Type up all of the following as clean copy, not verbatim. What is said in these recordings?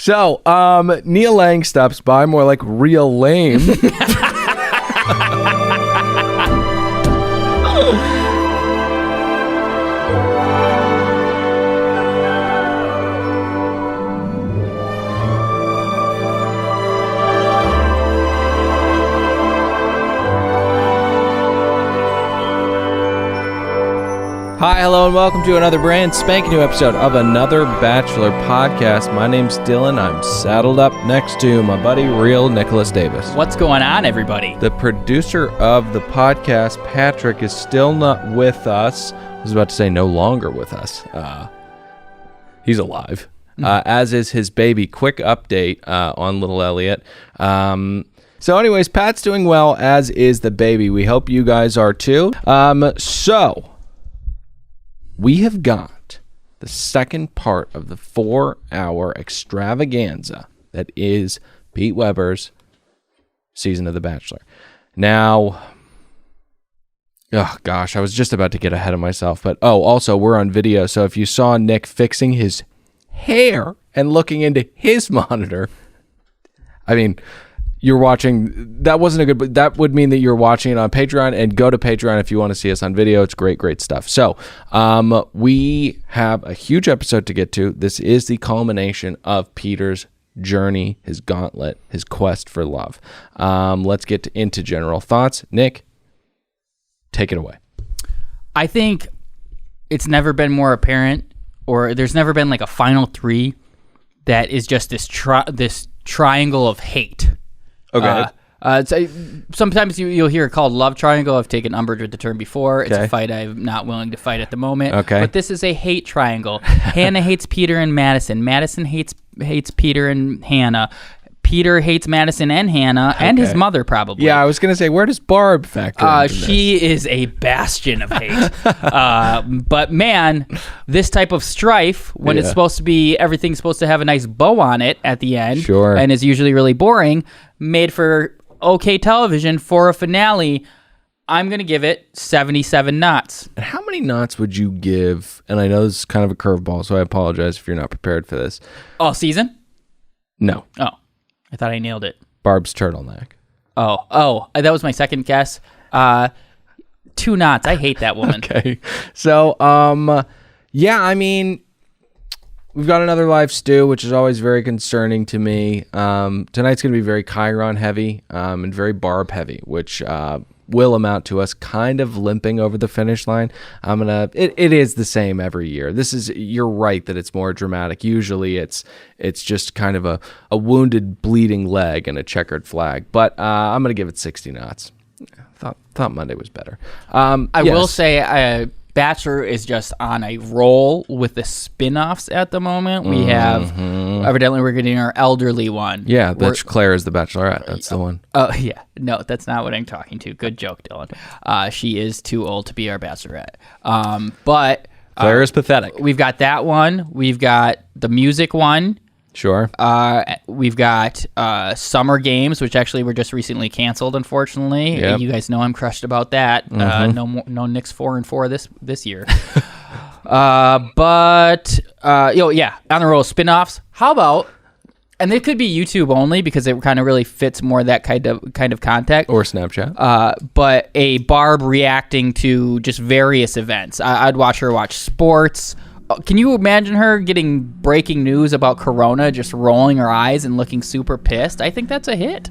So, Neil Lang stops by, more like real lame. Hi, hello, and welcome to another brand spanking new episode of another Bachelor podcast. My name's Dylan. I'm saddled up next to my buddy, real Nicholas Davis. What's going on, everybody? The producer of the podcast, Patrick, is still not with us. I was about to say no longer with us. He's alive, as is his baby. Quick update on little Elliot. So anyways, Pat's doing well, as is the baby. We hope you guys are too. We have got the second part of the 4-hour extravaganza that is Pete Weber's season of The Bachelor. Now, oh gosh, I was just about to get ahead of myself, but also we're on video, so if you saw Nick fixing his hair and looking into his monitor, I mean, you're watching, that wasn't a good, but that would mean that you're watching it on Patreon, and go to Patreon if you want to see us on video. It's great stuff. So we have a huge episode to get to. This is the culmination of Peter's journey, his gauntlet, his quest for love. Let's get into general thoughts. Nick, take it away. I think it's never been more apparent, or there's never been like a final three that is just this triangle of hate. Okay. Sometimes you'll hear it called love triangle. I've taken umbrage with the term before. It's Okay. a fight I'm not willing to fight at the moment. Okay. But this is a hate triangle. Hannah hates Peter and Madison. Madison hates Peter and Hannah. Peter hates Madison and Hannah, and his mother probably. Yeah, I was going to say, where does Barb factor into She is a bastion of hate. But man, this type of strife, when it's supposed to be, everything's supposed to have a nice bow on it at the end, Sure. and is usually really boring, made for okay television for a finale. I'm going to give it 77 knots. And how many knots would you give? And I know this is kind of a curveball, so I apologize if you're not prepared for this. All season? No. Oh, I thought I nailed it. Barb's turtleneck. Oh, that was my second guess. 2 knots. I hate that woman. Okay. So, yeah, I mean, we've got another live stew, which is always very concerning to me. Tonight's going to be very Chiron heavy and very Barb heavy, which will amount to us kind of limping over the finish line. It is the same every year. You're right that it's more dramatic. Usually it's just kind of a wounded, bleeding leg and a checkered flag. But I'm going to give it 60 knots. Thought Monday was better. I will say Bachelor is just on a roll with the spin-offs at the moment. We have, evidently we're getting our elderly one. Yeah, that's Claire is the Bachelorette. That's the one. Oh, yeah. No, that's not what I'm talking to. Good joke, Dylan. She is too old to be our Bachelorette. But Claire is pathetic. We've got that one. We've got the music one. Sure. We've got Summer Games, which actually were just recently canceled, unfortunately. Yep. You guys know I'm crushed about that. No Knicks 4-4 this year. But on the roll of spin-offs. How about, and they could be YouTube only because it kind of really fits more that kind of content. Or Snapchat. But a Barb reacting to just various events. I'd watch her watch sports. Can you imagine her getting breaking news about Corona, just rolling her eyes and looking super pissed? I think that's a hit.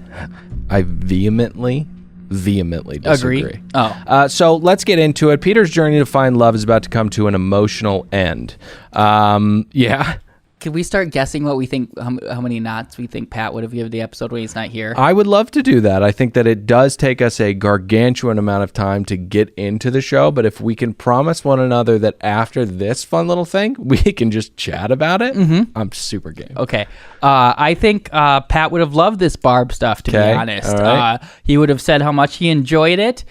I vehemently disagree. Agree. Oh. So let's get into it. Peter's journey to find love is about to come to an emotional end. Yeah. Can we start guessing what we think, how many knots we think Pat would have given the episode when he's not here? I would love to do that. I think that it does take us a gargantuan amount of time to get into the show, but if we can promise one another that after this fun little thing, we can just chat about it, I'm super game. Okay. I think Pat would have loved this Barb stuff, to be honest. Right. He would have said how much he enjoyed it,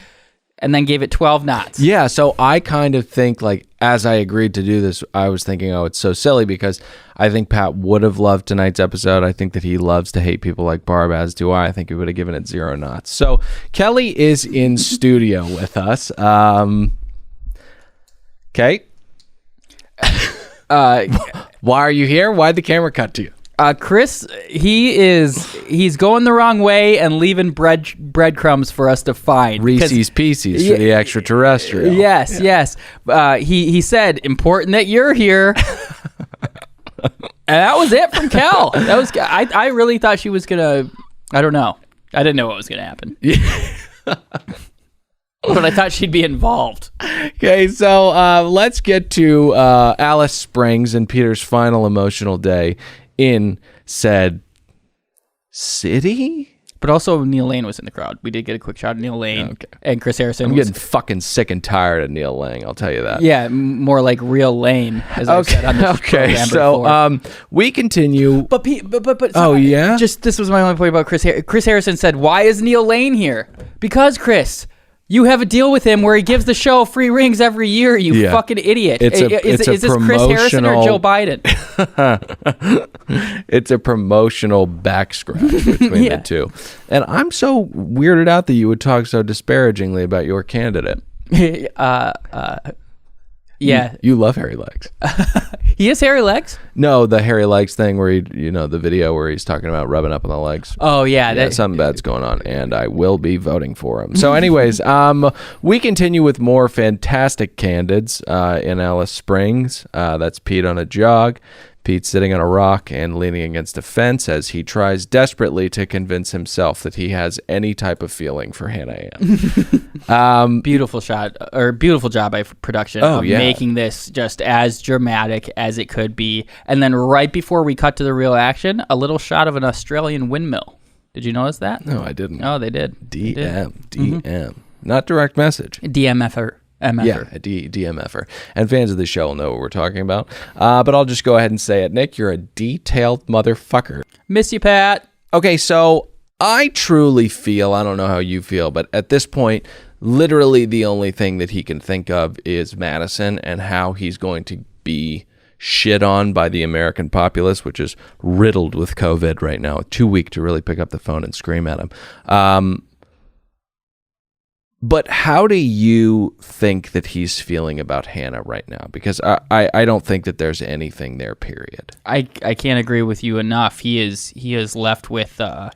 and then gave it 12 knots. Yeah, so I kind of think, like, as I agreed to do this, I was thinking, oh, it's so silly, because I think Pat would have loved tonight's episode. I think that he loves to hate people like Barb, as do I. I think he would have given it 0 knots. So Kelly is in studio with us. Okay. Why are you here? Why'd the camera cut to you? Chris, he's going the wrong way and leaving breadcrumbs for us to find. Reese's Pieces for the extraterrestrial. Yes. He said, important that you're here. And that was it from Kel. I really thought she was gonna. I don't know. I didn't know what was gonna happen. But I thought she'd be involved. Okay, so let's get to Alice Springs and Peter's final emotional day in said city. But also Neil Lane was in the crowd. We did get a quick shot of Neil Lane and Chris Harrison. I'm getting fucking sick and tired of Neil Lane, I'll tell you that. Yeah, more like real Lane, as I said on this program before. We continue. But oh, yeah? Just this was my only point about Chris. Chris Harrison said, "Why is Neil Lane here?" Because Chris, you have a deal with him where he gives the show free rings every year. You fucking idiot! Is this Chris Harrison or Joe Biden? It's a promotional back scratch between the two, and I'm so weirded out that you would talk so disparagingly about your candidate. Yeah, you love hairy legs. He has hairy legs? No, the hairy legs thing where the video where he's talking about rubbing up on the legs. Oh yeah, something bad's going on, and I will be voting for him. So, anyways, we continue with more fantastic candidates in Alice Springs. That's Pete on a jog. Pete sitting on a rock and leaning against a fence as he tries desperately to convince himself that he has any type of feeling for Hannah Ann. Beautiful shot, or beautiful job by production of making this just as dramatic as it could be. And then right before we cut to the real action, a little shot of an Australian windmill. Did you notice that? No, I didn't. Oh, they did. DM. Not direct message. DMFer. Yeah, a DMFer. And fans of the show will know what we're talking about. But I'll just go ahead and say it. Nick, you're a detailed motherfucker. Miss you, Pat. Okay, so I truly feel, I don't know how you feel, but at this point, literally the only thing that he can think of is Madison and how he's going to be shit on by the American populace, which is riddled with COVID right now. Too weak to really pick up the phone and scream at him. But how do you think that he's feeling about Hannah right now? Because I don't think that there's anything there, period. I can't agree with you enough. He is left with a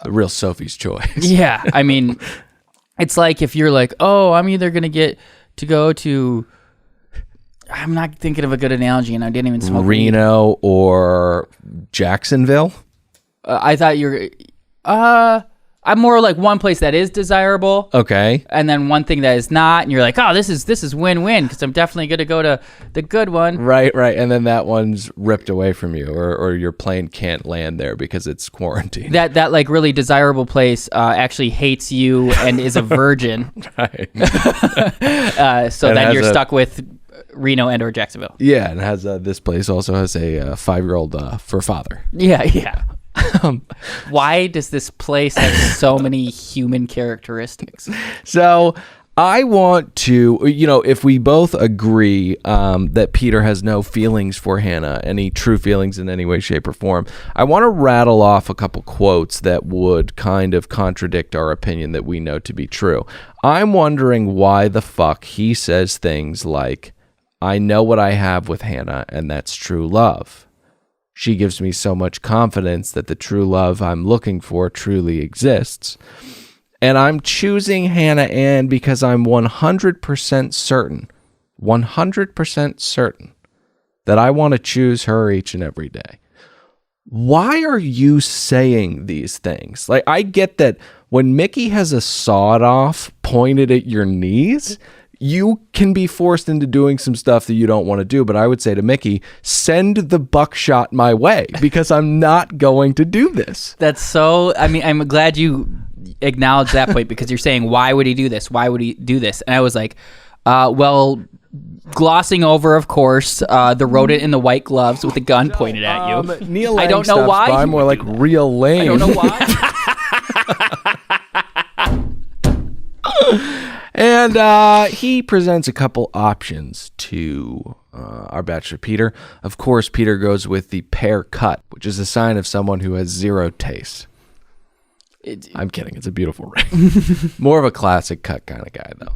real Sophie's choice. Yeah, I mean, it's like if you're like, oh, I'm either going to get to go to, I'm not thinking of a good analogy, and I didn't even smoke Reno weed. Or Jacksonville? I thought you were... I'm more like one place that is desirable. Okay. And then one thing that is not, and you're like, oh, this is win-win because I'm definitely going to go to the good one. Right. And then that one's ripped away from you, or your plane can't land there because it's quarantined. That like really desirable place actually hates you and is a virgin. Right. So then you're stuck with Reno and or Jacksonville. Yeah, and has this place also has a 5-year-old for father. Yeah. Why does this place have so many human characteristics? So I want to, if we both agree that Peter has no feelings for Hannah, any true feelings in any way, shape, or form, I want to rattle off a couple quotes that would kind of contradict our opinion that we know to be true. I'm wondering why the fuck he says things like, I know what I have with Hannah, and that's true love. She gives me so much confidence that the true love I'm looking for truly exists. And I'm choosing Hannah Ann because I'm 100% certain that I want to choose her each and every day. Why are you saying these things? Like, I get that when Mickey has a sawed-off pointed at your knees, you can be forced into doing some stuff that you don't want to do. But I would say to Mickey, send the buckshot my way because I'm not going to do this. That's so, I mean, I'm glad you acknowledge that point because you're saying, why would he do this? Why would he do this? And I was like, well, glossing over, of course, the rodent in the white gloves with the gun pointed at you. Neil Lang I don't know why. I'm more like real lame. I don't know why. And he presents a couple options to our Bachelor Peter. Of course, Peter goes with the pear cut, which is a sign of someone who has zero taste. I'm kidding. It's a beautiful ring. More of a classic cut kind of guy, though.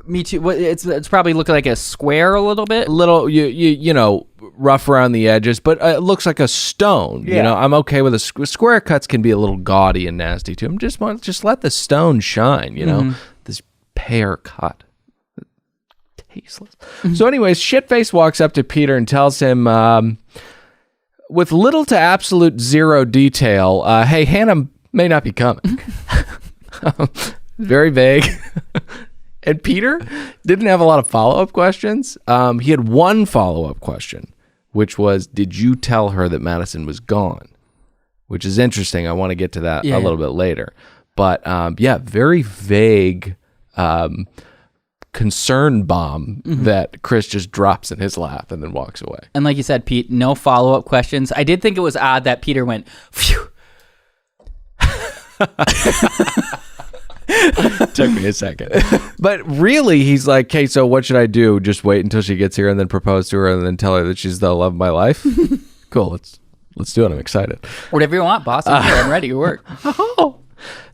Me too. It's probably looking like a square a little bit. A little, you know, rough around the edges, but it looks like a stone. Yeah. You know, I'm okay with square cuts can be a little gaudy and nasty too. Just let the stone shine. You know, this pear cut, tasteless. So, anyways, Shitface walks up to Peter and tells him, with little to absolute zero detail, hey, Hannah may not be coming. Very vague. And Peter didn't have a lot of follow-up questions. He had one follow-up question, which was, did you tell her that Madison was gone? Which is interesting. I want to get to that a little bit later. But yeah, very vague concern bomb that Chris just drops in his lap and then walks away. And like you said, Pete, no follow-up questions. I did think it was odd that Peter went, phew. Took me a second. But really, he's like, okay, so what should I do? Just wait until she gets here and then propose to her and then tell her that she's the love of my life? Cool, let's do it. I'm excited. Whatever you want, boss. I'm ready to work.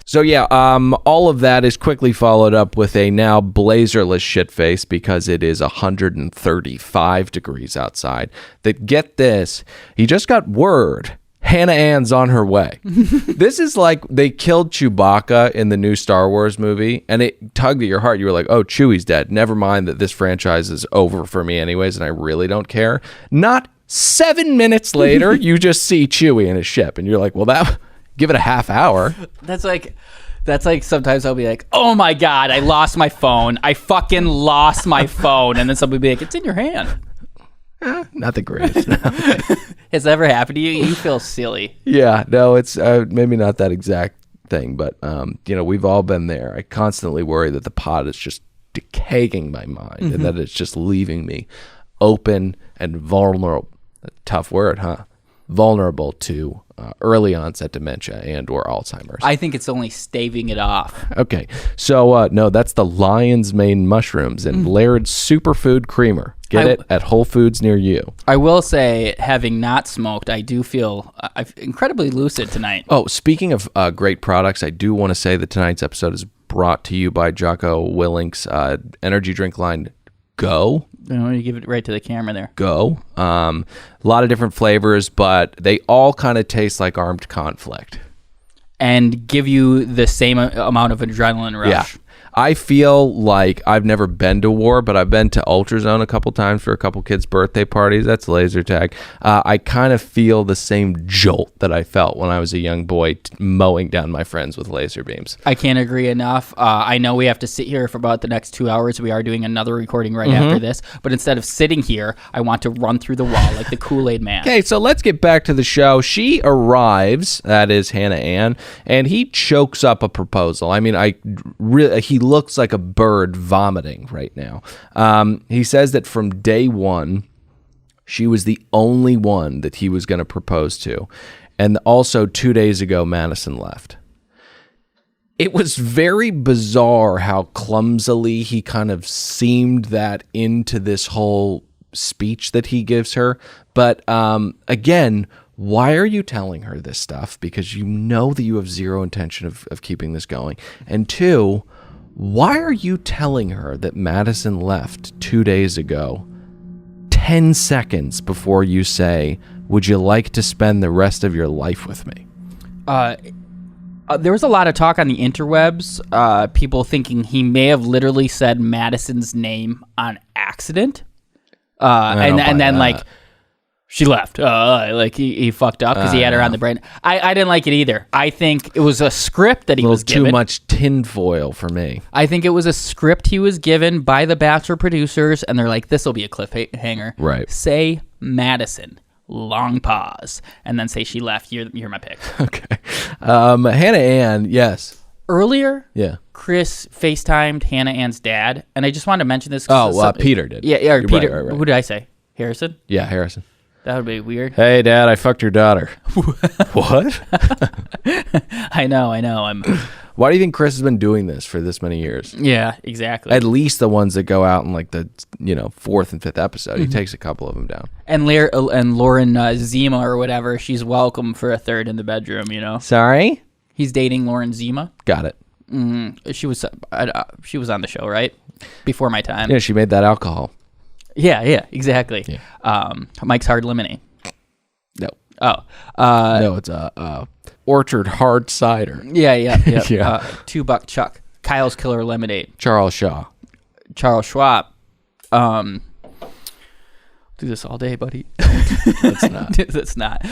So yeah, all of that is quickly followed up with a now blazerless shitface because it is 135 degrees outside. That, get this, he just got word Hannah Ann's on her way. This is like they killed Chewbacca in the new Star Wars movie, and it tugged at your heart. You were like, oh, Chewie's dead. Never mind that this franchise is over for me anyways, and I really don't care. Not 7 minutes later, you just see Chewie in a ship, and you're like, well, give it a half hour. That's like sometimes I'll be like, oh my God, I lost my phone. I fucking lost my phone. And then somebody will be like, it's in your hand. Not the greatest. Has that ever happened to you? You feel silly. Yeah, no, it's maybe not that exact thing, but you know, we've all been there. I constantly worry that the pot is just decaying my mind and that it's just leaving me open and vulnerable. Tough word, huh? Vulnerable to early onset dementia and or Alzheimer's. I think it's only staving it off. Okay, so no, that's the lion's mane mushrooms and Laird's superfood creamer. Get it at Whole Foods near you. I will say, having not smoked, I do feel incredibly lucid tonight. Oh, speaking of great products, I do want to say that tonight's episode is brought to you by Jocko Willink's energy drink line, Go. You give it right to the camera there. Go. A lot of different flavors, but they all kind of taste like Armed Conflict. And give you the same amount of adrenaline rush. Yeah. I feel like I've never been to war, but I've been to Ultrazone a couple times for a couple kids' birthday parties. That's laser tag. I kind of feel the same jolt that I felt when I was a young boy mowing down my friends with laser beams. I can't agree enough. I know we have to sit here for about the next 2 hours. We are doing another recording right after this. But instead of sitting here, I want to run through the wall like the Kool-Aid man. Okay, so let's get back to the show. She arrives, that is Hannah Ann, and he chokes up a proposal. I mean, he looks like a bird vomiting right now. He says that from day one, she was the only one that he was going to propose to. And also 2 days ago, Madison left. It was very bizarre how clumsily he kind of seamed that into this whole speech that he gives her. But again, why are you telling her this stuff? Because you know that you have zero intention of keeping this going. And two, why are you telling her that Madison left 2 days ago, 10 seconds before you say, would you like to spend the rest of your life with me? There was a lot of talk on the interwebs, people thinking he may have literally said Madison's name on accident. And then like, she left. Like he fucked up because he had her on the brain. I didn't like it either. I think it was a script that he was given. Too much tinfoil for me. I think it was a script he was given by the Bachelor producers, and they're like, this will be a cliffhanger. Right. Say Madison. Long pause. And then say she left. You're my pick. Okay. Hannah Ann, yes. Earlier, yeah, Chris FaceTimed Hannah Ann's dad, and I just wanted to mention this. Peter did. Yeah, or Peter. Right. Who did I say? Harrison? Yeah, Harrison. That would be weird. Hey, Dad, I fucked your daughter. What? I know. Why do you think Chris has been doing this for this many years? Yeah, exactly. At least the ones that go out in like the 4th and 5th episode. He takes a couple of them down. And Lauren Zima or whatever, she's welcome for a third in the bedroom. Sorry? He's dating Lauren Zima. Got it. She was on the show, right? Before my time. Yeah, she made that alcohol. Yeah, exactly. Yeah. Mike's Hard Lemonade. No. Oh. No, it's Orchard Hard Cider. Yeah. Yeah. $2 Chuck. Kyle's Killer Lemonade. Charles Shaw. Charles Schwab. Do this all day, buddy. That's not. That's not.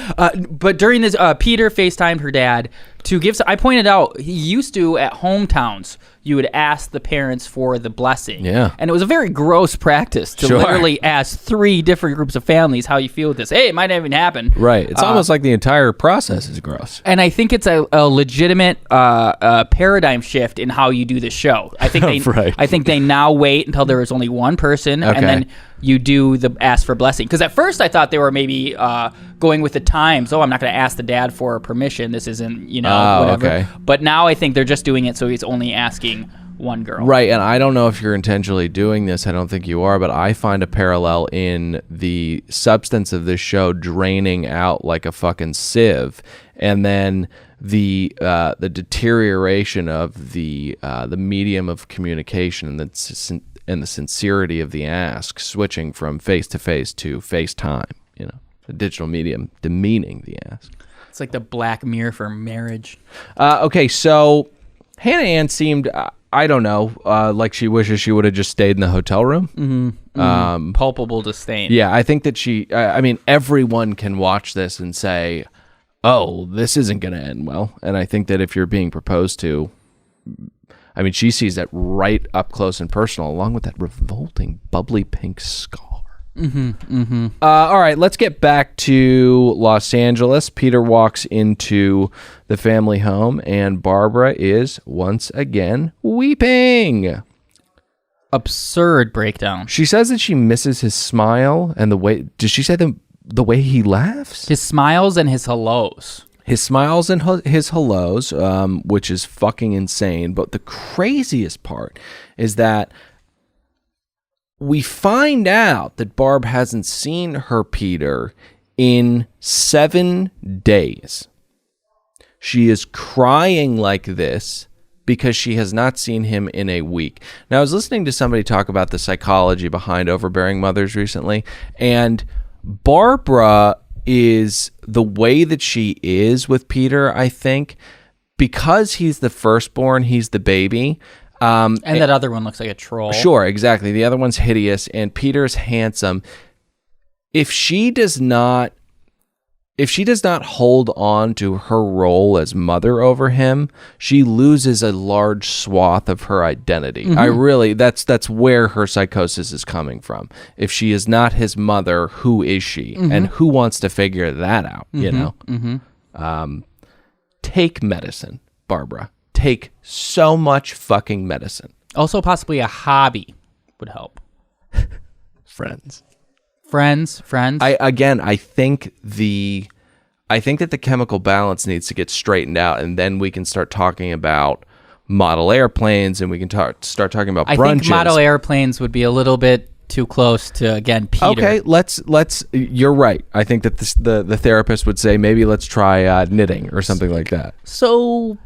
But during this, Peter FaceTimed her dad to give. I pointed out he used to at hometowns. You would ask the parents for the blessing. Yeah. And it was a very gross practice to literally ask 3 different groups of families how you feel with this. Hey, it might not even happen. Right. It's almost like the entire process is gross. And I think it's a legitimate paradigm shift in how you do the show. I think they, Right. I think they now wait until there is only one person, and then you do the ask for blessing. Because at first I thought they were maybe going with the times. Oh, I'm not going to ask the dad for permission. This isn't, whatever. Okay. But now I think they're just doing it so he's only asking one girl. Right, and I don't know if you're intentionally doing this. I don't think you are, but I find a parallel in the substance of this show draining out like a fucking sieve, and then the deterioration of the medium of communication and the sincerity of the ask, switching from face to face to FaceTime. The digital medium demeaning the ask. It's like the Black Mirror for marriage. Okay, so Hannah Ann seemed, I don't know, like she wishes she would have just stayed in the hotel room. Palpable disdain. Yeah, I think that everyone can watch this and say, oh, this isn't going to end well. And I think that if you're being proposed to, she sees that right up close and personal, along with that revolting, bubbly pink scar. All right, let's get back to Los Angeles. Peter walks into the family home, and Barbara is once again weeping. Absurd breakdown. She says that she misses his smile and the way. Does she say the way he laughs? His smiles and his hellos. His smiles and his hellos, which is fucking insane. But the craziest part is that we find out that Barb hasn't seen her Peter in 7 days. She is crying like this because she has not seen him in a week. Now, I was listening to somebody talk about the psychology behind overbearing mothers recently, and Barbara is the way that she is with Peter, I think, because he's the firstborn, he's the baby. And that other one looks like a troll. Sure, exactly. The other one's hideous, and Peter's handsome. If she does not hold on to her role as mother over him, she loses a large swath of her identity. That's where her psychosis is coming from. If she is not his mother, who is she? And who wants to figure that out, Take medicine, Barbara. Take so much fucking medicine. Also, possibly a hobby would help. Friends. I think that the chemical balance needs to get straightened out, and then we can start talking about model airplanes, and we can start talking about brunches. I think model airplanes would be a little bit too close to, again, Peter. Okay, let's. You're right. I think that the therapist would say maybe let's try knitting or something like that. So,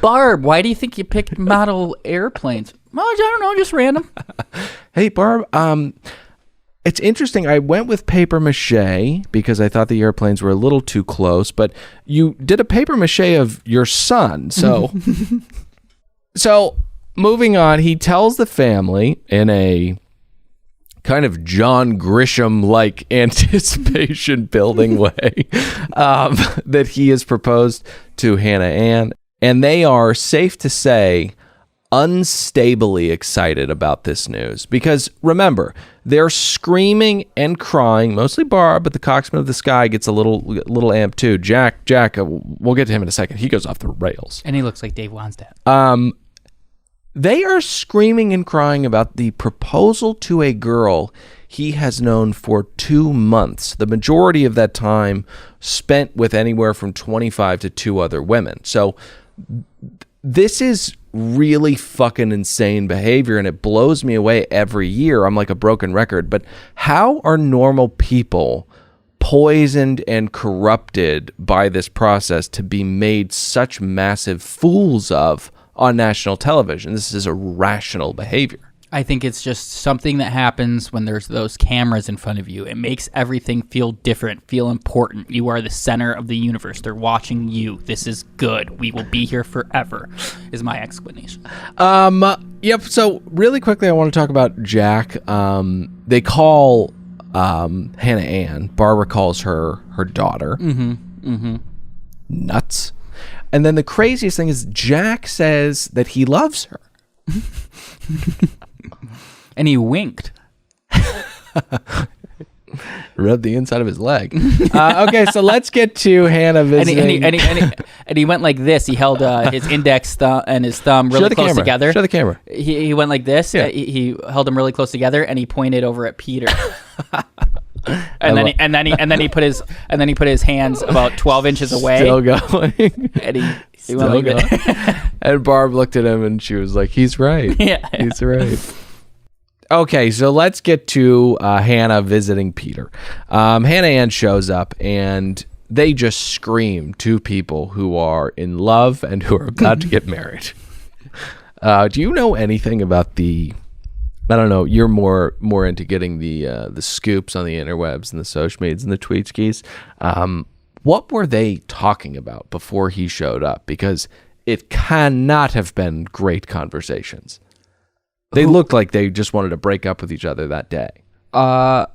Barb, why do you think you picked model airplanes? Well, I don't know, just random. Hey, Barb. It's interesting. I went with paper mache because I thought the airplanes were a little too close, but you did a paper mache of your son. So, moving on, he tells the family in a kind of John Grisham-like anticipation building way that he has proposed to Hannah Ann, and they are, safe to say, unstably excited about this news because remember, they're screaming and crying, mostly Barb, but the coxswain of the sky gets a little amped too. Jack, we'll get to him in a second. He goes off the rails, and he looks like Dave Wannstedt. They are screaming and crying about the proposal to a girl he has known for 2 months, the majority of that time spent with anywhere from 25 to 2 other women. So this is really fucking insane behavior, and it blows me away every year. I'm like a broken record. But how are normal people poisoned and corrupted by this process to be made such massive fools of on national television. This is irrational behavior. I think it's just something that happens when there's those cameras in front of you. It makes everything feel different, feel important. You are the center of the universe. They're watching you. This is good. We will be here forever, is my explanation. Yep. So really quickly, I want to talk about Jack. They call Hannah Ann. Barbara calls her daughter. Nuts. And then the craziest thing is Jack says that he loves her. And he winked. Rubbed the inside of his leg. Okay, so let's get to Hannah visiting. And he went like this. He held his index thumb and his thumb really close together. Show the camera. He went like this. Yeah. He held them really close together, and he pointed over at Peter. And then he put his hands about 12 inches away. Still going. And he went like that. And Barb looked at him and she was like, he's right. Yeah. He's right. Okay, so let's get to Hannah visiting Peter. Hannah Ann shows up and they just scream two people who are in love and who are about to get married. Do you know anything about I don't know, you're more into getting the scoops on the interwebs and the social medias and the tweet skis. What were they talking about before he showed up? Because it cannot have been great conversations. They looked like they just wanted to break up with each other that day. I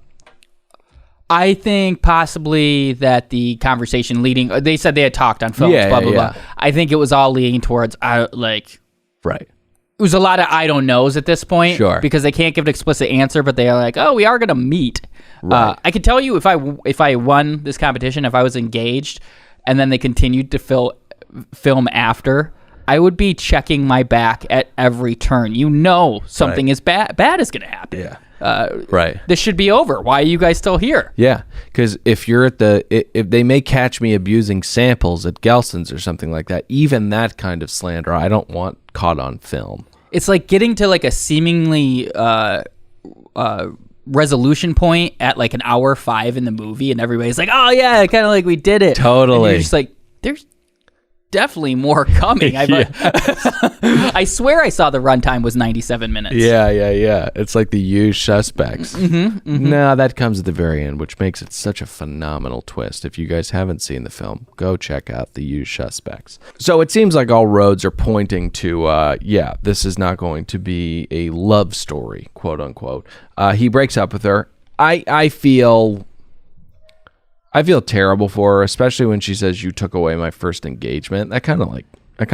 think possibly that the conversation they said they had talked on phones, blah, blah, blah. I think it was all leaning towards, Right. It was a lot of I don't knows at this point. Sure. Because they can't give an explicit answer, but they are like, oh, we are going to meet. Right. I could tell you if I won this competition, if I was engaged, and then they continued to film after, I would be checking my back at every turn. Something is bad is going to happen. Yeah. Right. This should be over. Why are you guys still here? Yeah, because if you're if they may catch me abusing samples at Gelson's or something like that, even that kind of slander, I don't want caught on film. It's like getting to like a seemingly resolution point at like an hour 5 in the movie, and everybody's like, "Oh yeah, kind of like we did it." Totally. And you're just like, there's definitely more coming. I swear I saw the runtime was 97 minutes. Yeah. It's like the Usual Suspects. No, that comes at the very end, which makes it such a phenomenal twist. If you guys haven't seen the film, go check out the Usual Suspects. So it seems like all roads are pointing to, this is not going to be a love story, quote unquote. He breaks up with her. I feel terrible for her, especially when she says, you took away my first engagement. I kind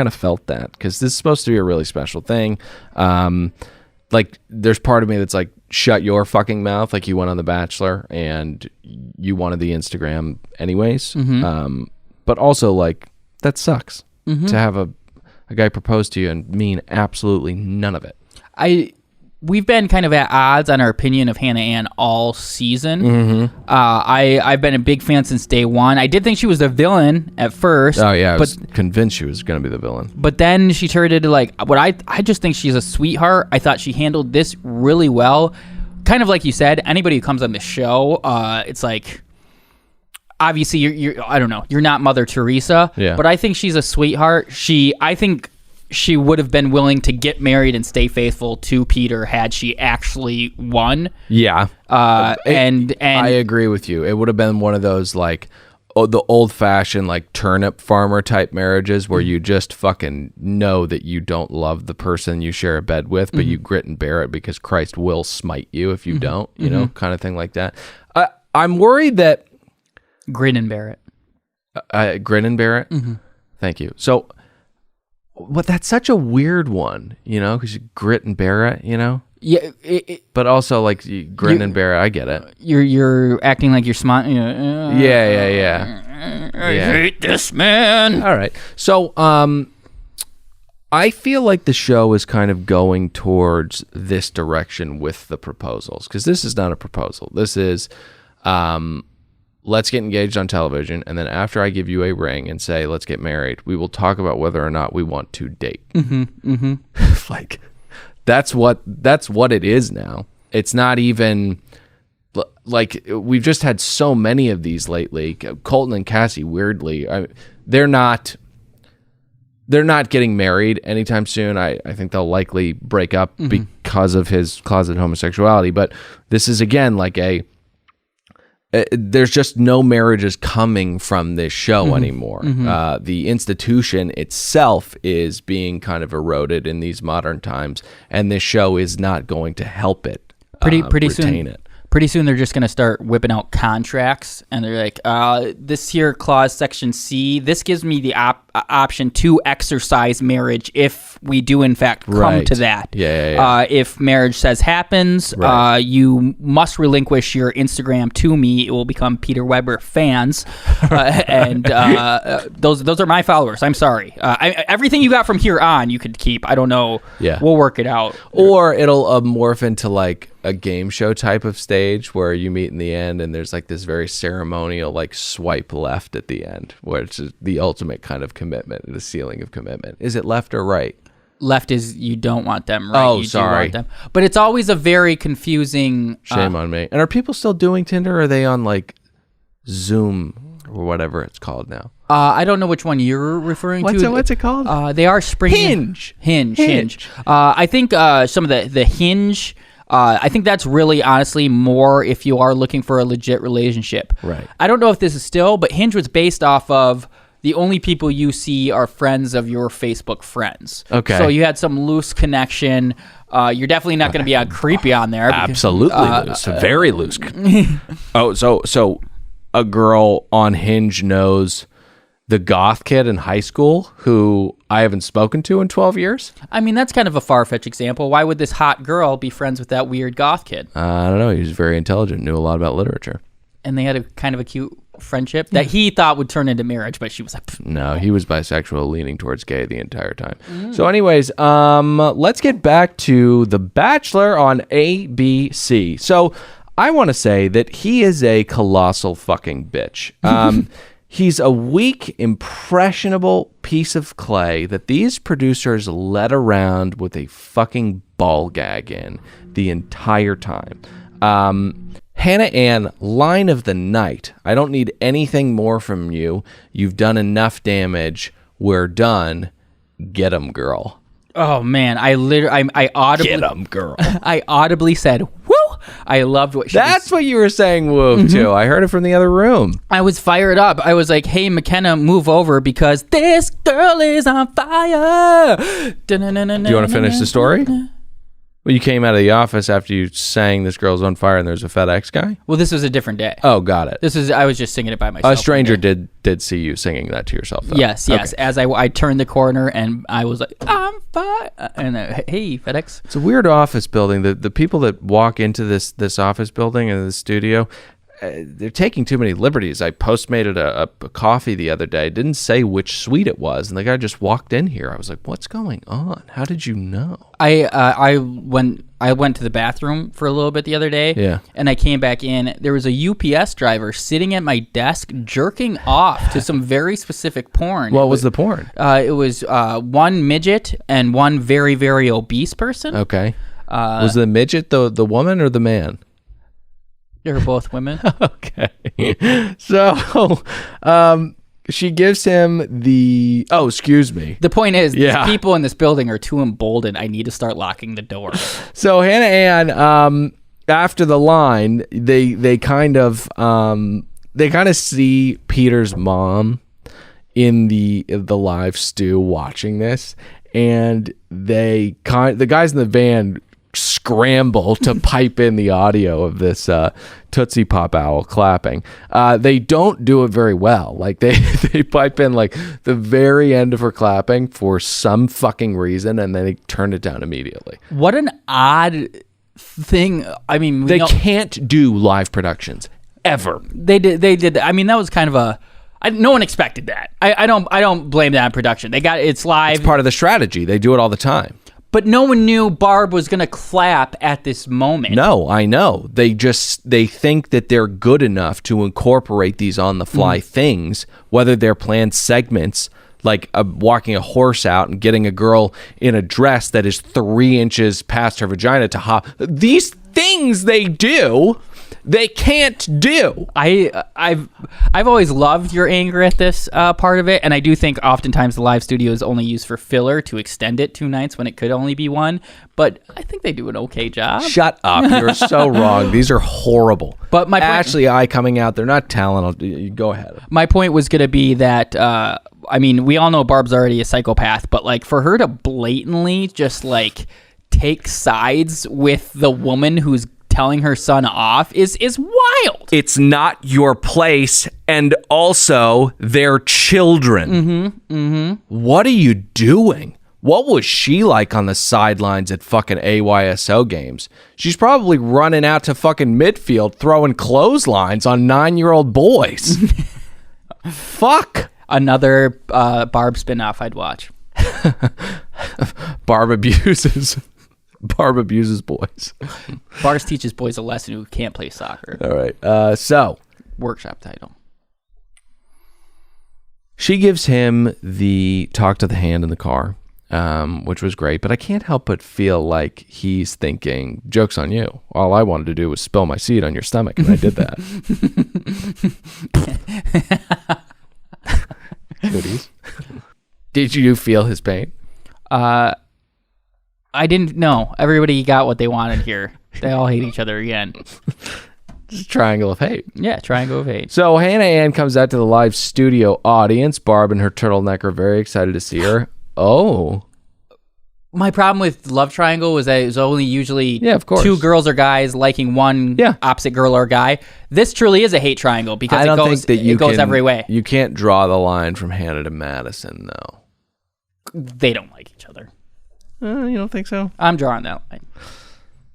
of felt that, because this is supposed to be a really special thing. Like, there's part of me that's like, shut your fucking mouth. Like, you went on The Bachelor and you wanted the Instagram anyways. But also, like, that sucks to have a guy propose to you and mean absolutely none of it. We've been kind of at odds on our opinion of Hannah Ann all season. I've been a big fan since day one. I did think she was the villain at first. Oh yeah, I was convinced she was going to be the villain. But then she turned into like what I just think she's a sweetheart. I thought she handled this really well. Kind of like you said, anybody who comes on the show, it's like, obviously you're I don't know, you're not Mother Teresa. Yeah. But I think she's a sweetheart. I think she would have been willing to get married and stay faithful to Peter had she actually won. Yeah. And I agree with you. It would have been one of those like the old fashioned like turnip farmer type marriages where you just fucking know that you don't love the person you share a bed with, but you grit and bear it because Christ will smite you if you don't, you know, kind of thing like that. I'm worried that grin and bear it. Grin and bear it. Thank you. So, but that's such a weird one, you know, because you grit and bear it, you know? Yeah. But also, like, you grin and bear it. I get it. You're acting like you're smart. Yeah. I hate this man. All right. So, I feel like the show is kind of going towards this direction with the proposals, because this is not a proposal. This is, let's get engaged on television, and then after I give you a ring and say, let's get married, we will talk about whether or not we want to date. Like, that's what it is now. It's not even, like, we've just had so many of these lately. Colton and Cassie, weirdly, they're not they're not getting married anytime soon. I think they'll likely break up because of his closet homosexuality. But this is, again, like there's just no marriages coming from this show anymore. The institution itself is being kind of eroded in these modern times, and this show is not going to help it. Pretty retain soon. it. Pretty soon they're just going to start whipping out contracts, and they're like, this here clause, section C, this gives me the option to exercise marriage if we do in fact come to that. If marriage says happens, you must relinquish your Instagram to me. It will become Peter Weber fans, and those are my followers. I'm sorry. Everything you got from here on, you could keep. I don't know. Yeah, we'll work it out. Or it'll morph into like a game show type of stage where you meet in the end, and there's like this very ceremonial like swipe left at the end, where it's the ultimate kind of commitment, the ceiling of commitment. Is it left or right? Left is you don't want them, right? Oh, you sorry. Do want them. But it's always a very confusing... Shame on me. And are people still doing Tinder, or are they on like Zoom or whatever it's called now? I don't know which one you're referring to. What's it called? They are springing... Hinge. I think some of the Hinge... I think that's really, honestly, more if you are looking for a legit relationship. Right. I don't know if this is still, but Hinge was based off of the only people you see are friends of your Facebook friends. Okay. So you had some loose connection. You're definitely not going to be creepy on there. Absolutely loose. Very loose. So a girl on Hinge knows the goth kid in high school who I haven't spoken to in 12 years? I mean, that's kind of a far-fetched example. Why would this hot girl be friends with that weird goth kid? I don't know. He was very intelligent, knew a lot about literature. And they had a kind of a cute friendship that he thought would turn into marriage, but she was like... Pfft. No, he was bisexual, leaning towards gay the entire time. So anyways, let's get back to The Bachelor on ABC. So I want to say that he is a colossal fucking bitch. He's a weak, impressionable piece of clay that these producers led around with a fucking ball gag in the entire time. Hannah Ann, line of the night. I don't need anything more from you. You've done enough damage. We're done. Get 'em, girl. Oh man, I audibly Get 'em, girl. I audibly said, "Woo!" I loved what she That's what you were saying, woo, too. I heard it from the other room. I was fired up. I was like, "Hey, McKenna, move over because this girl is on fire." Do you want to finish the story? Well, you came out of the office after you sang "This Girl's on Fire" and there's a FedEx guy? Well, this was a different day. Oh, got it. I was just singing it by myself. A stranger did see you singing that to yourself, though. Yes. Okay. As I turned the corner and I was like, "I'm fire," and hey, FedEx. It's a weird office building. The people that walk into this office building and the studio, they're taking too many liberties. I Postmated a coffee the other day. Didn't say which suite it was, and the guy just walked in here. I was like, "What's going on? How did you know?" I went to the bathroom for a little bit the other day. Yeah. And I came back in. There was a UPS driver sitting at my desk jerking off to some very specific porn. What was the porn? It was one midget and one very, very obese person. Okay. Was the midget the woman or the man? They were both women. Okay. So, she gives him the... Oh, excuse me. The point is, these people in this building are too emboldened. I need to start locking the door. So Hannah Ann, after the line, they kind of see Peter's mom in the live stew watching this, and the guys in the van scramble to pipe in the audio of this Tootsie Pop owl clapping. They don't do it very well. Like they pipe in like the very end of her clapping for some fucking reason, and then they turn it down immediately. What an odd thing. I mean, they can't do live productions ever. They did. I mean, that was kind of no one expected that. I don't blame that on production. It's live. It's part of the strategy. They do it all the time. But no one knew Barb was going to clap at this moment. No, I know. They think that they're good enough to incorporate these on-the-fly things, whether they're planned segments, like walking a horse out and getting a girl in a dress that is 3 inches past her vagina to hop. These things they do they can't do. I've always loved your anger at this part of it, and I do think oftentimes the live studio is only used for filler to extend it 2 nights when it could only be 1. But I think they do an okay job. Shut up! You're so wrong. These are horrible. But my point, Ashley I coming out, they're not talented. Go ahead. My point was going to be that. I mean, we all know Barb's already a psychopath, but like for her to blatantly just like take sides with the woman who's telling her son off is wild. It's not your place, and also their children. What are you doing? What was she like on the sidelines at fucking AYSO games? She's probably running out to fucking midfield throwing clotheslines on 9-year-old boys. Fuck. Another Barb spinoff I'd watch. Barb abuses boys. Bars teaches boys a lesson who can't play soccer. All right. So workshop title. She gives him the talk to the hand in the car, which was great. But I can't help but feel like he's thinking, joke's on you. All I wanted to do was spill my seed on your stomach, and I did that. Goodies. Did you feel his pain? I didn't know. Everybody got what they wanted here. They all hate each other again. Just triangle of hate. Yeah, triangle of hate. So Hannah Ann comes out to the live studio audience. Barb and her turtleneck are very excited to see her. Oh. My problem with Love Triangle was that it was only usually of course. 2 girls or guys liking one opposite girl or guy. This truly is a hate triangle because it goes every way. You can't draw the line from Hannah to Madison, though. They don't like each other. You don't think so? I'm drawing that line.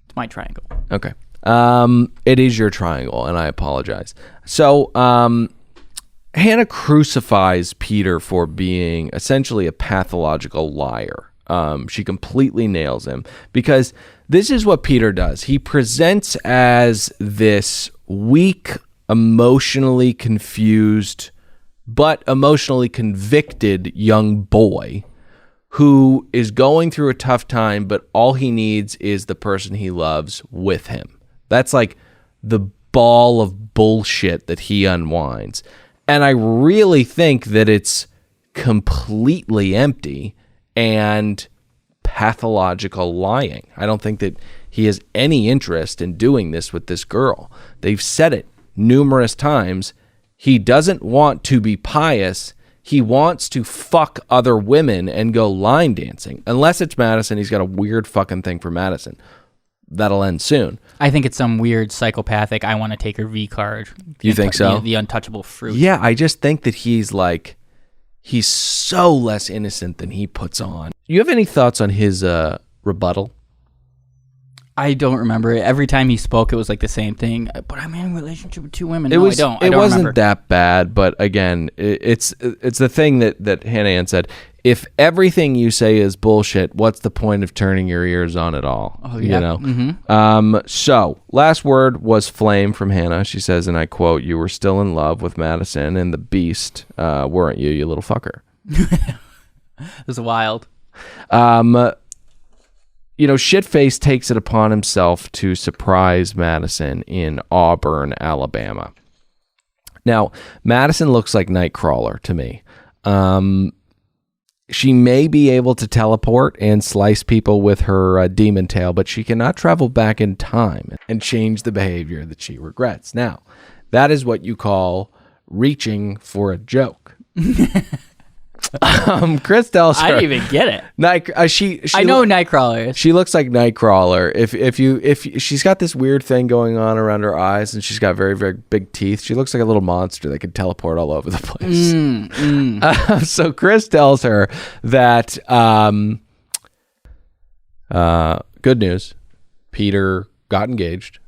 It's my triangle. Okay. It is your triangle, and I apologize. So, Hannah crucifies Peter for being essentially a pathological liar. She completely nails him because this is what Peter does. He presents as this weak, emotionally confused, but emotionally convicted young boy who is going through a tough time, but all he needs is the person he loves with him. That's like the ball of bullshit that he unwinds. And I really think that it's completely empty and pathological lying. I don't think that he has any interest in doing this with this girl. They've said it numerous times. He doesn't want to be pious. He wants to fuck other women and go line dancing. Unless it's Madison, he's got a weird fucking thing for Madison. That'll end soon. I think it's some weird psychopathic, I want to take her V card. You think so? The untouchable fruit. Yeah, I just think that he's so less innocent than he puts on. You have any thoughts on his rebuttal? I don't remember it. Every time he spoke, it was like the same thing. But I'm in a relationship with 2 women. It wasn't remember. That bad, but again, it's the thing that Hannah Ann said. If everything you say is bullshit, what's the point of turning your ears on at all? Oh, yeah. You know? Mm-hmm. So, last word was flame from Hannah. She says, and I quote, "You were still in love with Madison and the beast, weren't you, you little fucker?" It was wild. Shitface takes it upon himself to surprise Madison in Auburn, Alabama. Now, Madison looks like Nightcrawler to me. She may be able to teleport and slice people with her demon tail, but she cannot travel back in time and change the behavior that she regrets. Now, that is what you call reaching for a joke. Chris tells her. I didn't even get it. She I know who Nightcrawler is. She looks like Nightcrawler. If she's got this weird thing going on around her eyes, and she's got very, very big teeth. She looks like a little monster that could teleport all over the place. So Chris tells her that good news, Peter got engaged,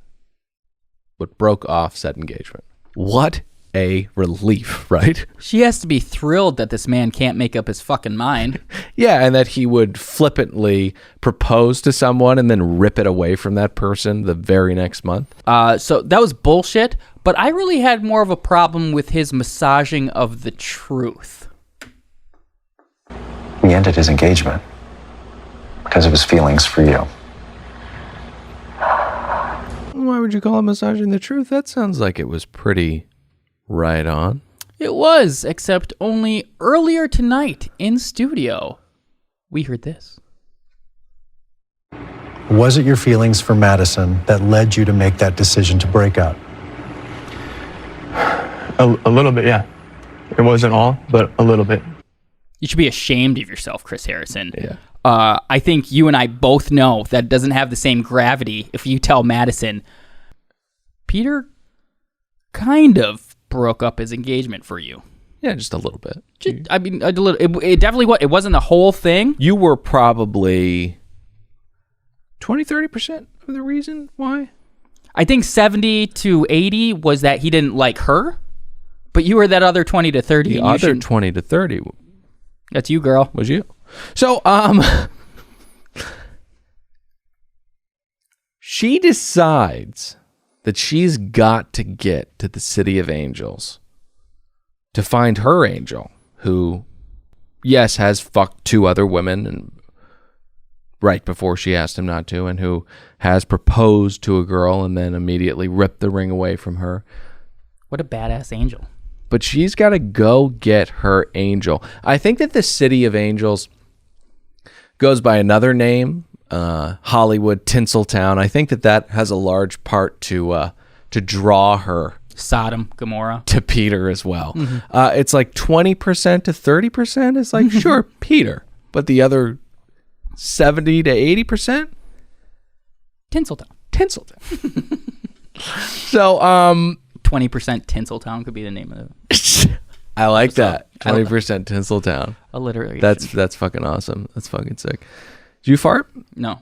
but broke off said engagement. What a relief, right? She has to be thrilled that this man can't make up his fucking mind. Yeah, and that he would flippantly propose to someone and then rip it away from that person the very next month. So that was bullshit, but I really had more of a problem with his massaging of the truth. We ended his engagement because of his feelings for you. Why would you call it massaging the truth? That sounds like it was pretty right on. It was, except only earlier tonight in studio, we heard this. Was it your feelings for Madison that led you to make that decision to break up? A little bit, yeah. It wasn't all, but a little bit. You should be ashamed of yourself, Chris Harrison. Yeah. I think you and I both know that doesn't have the same gravity if you tell Madison, Peter kind of broke up his engagement for you. Yeah, just a little bit. I mean, a little. It definitely was. It wasn't the whole thing. You were probably 20-30% of the reason why. I think 70 to 80 was that he didn't like her, but you were that other 20 to 30. The other 20 to 30 that's you, girl. was you. So, she decides that she's got to get to the City of Angels to find her angel, who, yes, has fucked 2 other women and right before she asked him not to, and who has proposed to a girl and then immediately ripped the ring away from her. What a badass angel. But she's got to go get her angel. I think that the City of Angels goes by another name, Hollywood, Tinseltown. I think that has a large part to draw her Sodom, Gomorrah. to Peter as well. Mm-hmm. It's like 20% to 30% is like, sure, Peter. But the other 70 to 80%? Tinseltown. So, 20% Tinseltown could be the name of it. I like that. 20% Tinseltown. Alliteration. That's fucking awesome. That's fucking sick. Did you fart? No.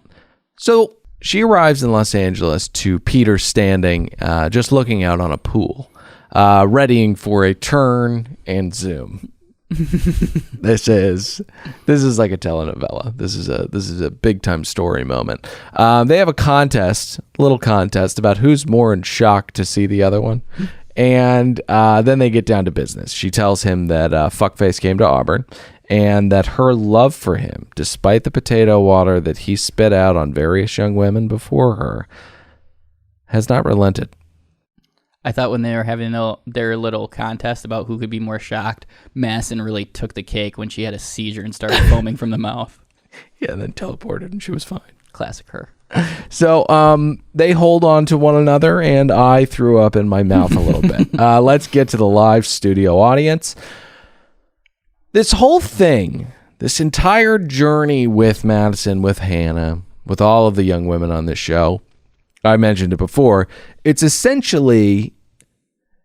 So she arrives in Los Angeles to Peter standing, just looking out on a pool, readying for a turn and zoom. This is like a telenovela. This is a big time story moment. They have a little contest about who's more in shock to see the other one. And then they get down to business. She tells him that Fuckface came to Auburn and that her love for him, despite the potato water that he spit out on various young women before her, has not relented. I thought when they were having their little contest about who could be more shocked, Madison really took the cake when she had a seizure and started foaming from the mouth. Yeah, and then teleported and she was fine. Classic her. So they hold on to one another, and I threw up in my mouth a little bit. Let's get to the live studio audience. This whole thing, this entire journey with Madison, with Hannah, with all of the young women on this show, I mentioned it before, it's essentially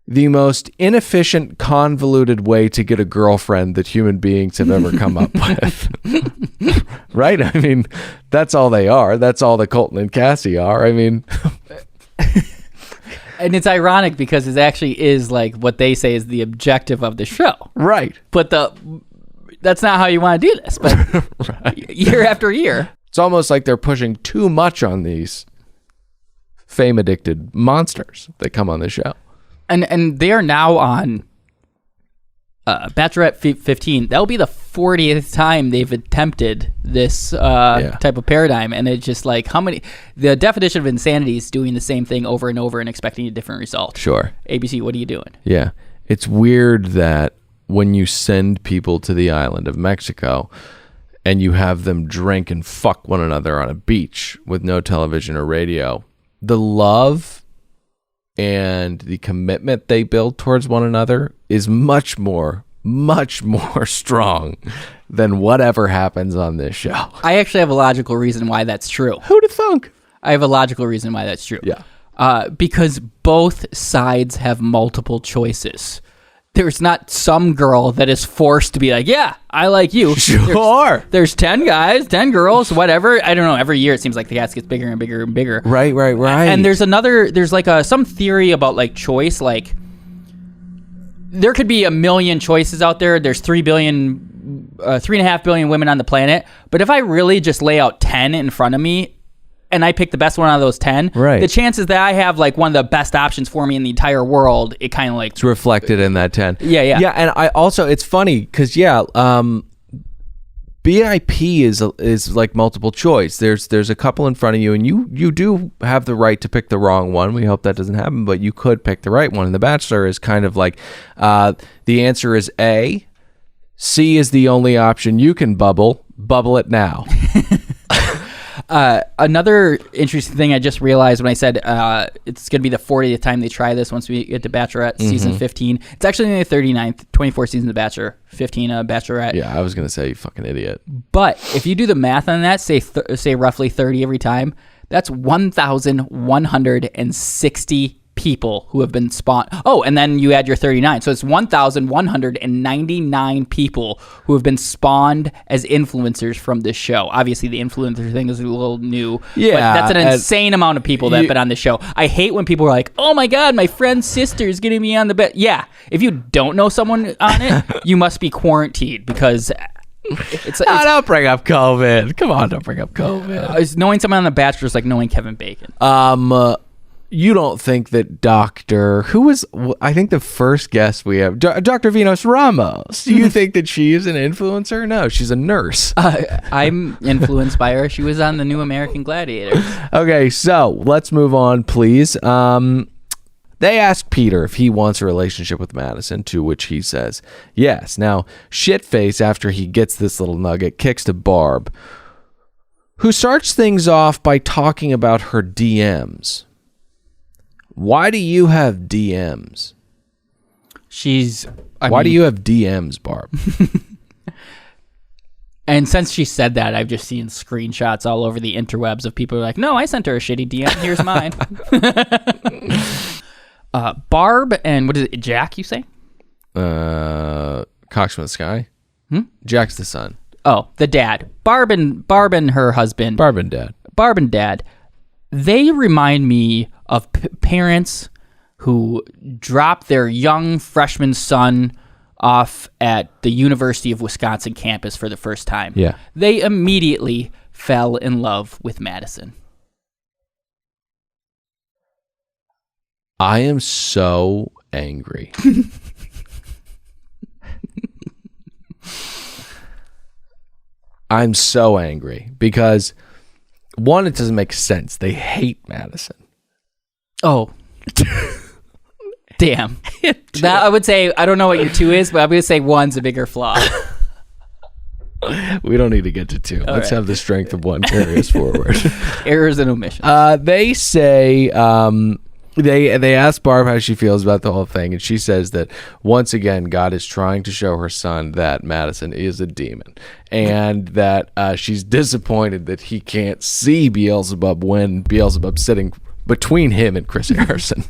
the most inefficient, convoluted way to get a girlfriend that human beings have ever come up with. Right? I mean, that's all they are. That's all that Colton and Cassie are. I mean... And it's ironic because it actually is like what they say is the objective of the show. Right. But that's not how you want to do this. But Right. Year after year. It's almost like they're pushing too much on these fame-addicted monsters that come on the show. And they are now on Bachelorette 15. That'll be the 40th time they've attempted this type of paradigm. And it's just like the definition of insanity is doing the same thing over and over and expecting a different result. Sure. ABC, what are you doing? Yeah. It's weird that when you send people to the island of Mexico and you have them drink and fuck one another on a beach with no television or radio, the love and the commitment they build towards one another is much more strong than whatever happens on this show. I actually have a logical reason why that's true. Who'd have thunk? I have a logical reason why that's true. Yeah. Because both sides have multiple choices. There's not some girl that is forced to be like, yeah, I like you. Sure. There's 10 guys, 10 girls, whatever. I don't know. Every year it seems like the cast gets bigger and bigger and bigger. Right. And there's like some theory about like choice. Like there could be a million choices out there. There's 3.5 billion women on the planet. But if I really just lay out 10 in front of me, and I pick the best one out of those 10, right, the chances that I have like one of the best options for me in the entire world, it kind of like... It's reflected in that 10. Yeah. Yeah, and I also, it's funny because, BIP is like multiple choice. There's a couple in front of you, and you do have the right to pick the wrong one. We hope that doesn't happen, but you could pick the right one. And The Bachelor is kind of like the answer is A. C is the only option you can bubble. Bubble it now. Another interesting thing I just realized when I said it's going to be the 40th time they try this once we get to Bachelorette season 15. It's actually only the 39th, 24 seasons of Bachelor, 15 Bachelorette. Yeah, I was going to say, you fucking idiot. But if you do the math on that, say roughly 30 every time, that's 1,160 people who have been spawned. Oh, and then you add your 39. So it's 1,199 people who have been spawned as influencers from this show. Obviously, the influencer thing is a little new. Yeah. But that's an insane amount of people that have been on the show. I hate when people are like, oh my God, my friend's sister is getting me on the bed. Yeah. If you don't know someone on it, you must be quarantined because... don't bring up COVID. Come on, don't bring up COVID. Knowing someone on The Bachelor is like knowing Kevin Bacon. You don't think that I think the first guest we have, Dr. Venus Ramos, do you think that she is an influencer? No, she's a nurse. I'm influenced by her. She was on the new American Gladiator. Okay, so let's move on, please. They ask Peter if he wants a relationship with Madison, to which he says yes. Now, shitface, after he gets this little nugget, kicks to Barb, who starts things off by talking about her DMs. Why do you have DMs? Why do you have DMs, Barb? And since she said that, I've just seen screenshots all over the interwebs of people who are like, no, I sent her a shitty DM. Here's mine. Barb and what is it, Jack, you say? Cox from the Sky? Jack's the son. Oh, the dad. Barb and her husband. Barb and dad. They remind me of parents who drop their young freshman son off at the University of Wisconsin campus for the first time. Yeah. They immediately fell in love with Madison. I am so angry. I'm so angry because, one, it doesn't make sense. They hate Madison. Oh. Damn. That, I would say, I don't know what your 2 is, but I'm going to say 1's a bigger flaw. We don't need to get to 2. Let's have the strength of 1 carry us forward. Errors and omissions. They say... They ask Barb how she feels about the whole thing, and she says that once again God is trying to show her son that Madison is a demon, and that she's disappointed that he can't see Beelzebub when Beelzebub's sitting between him and Chris Harrison.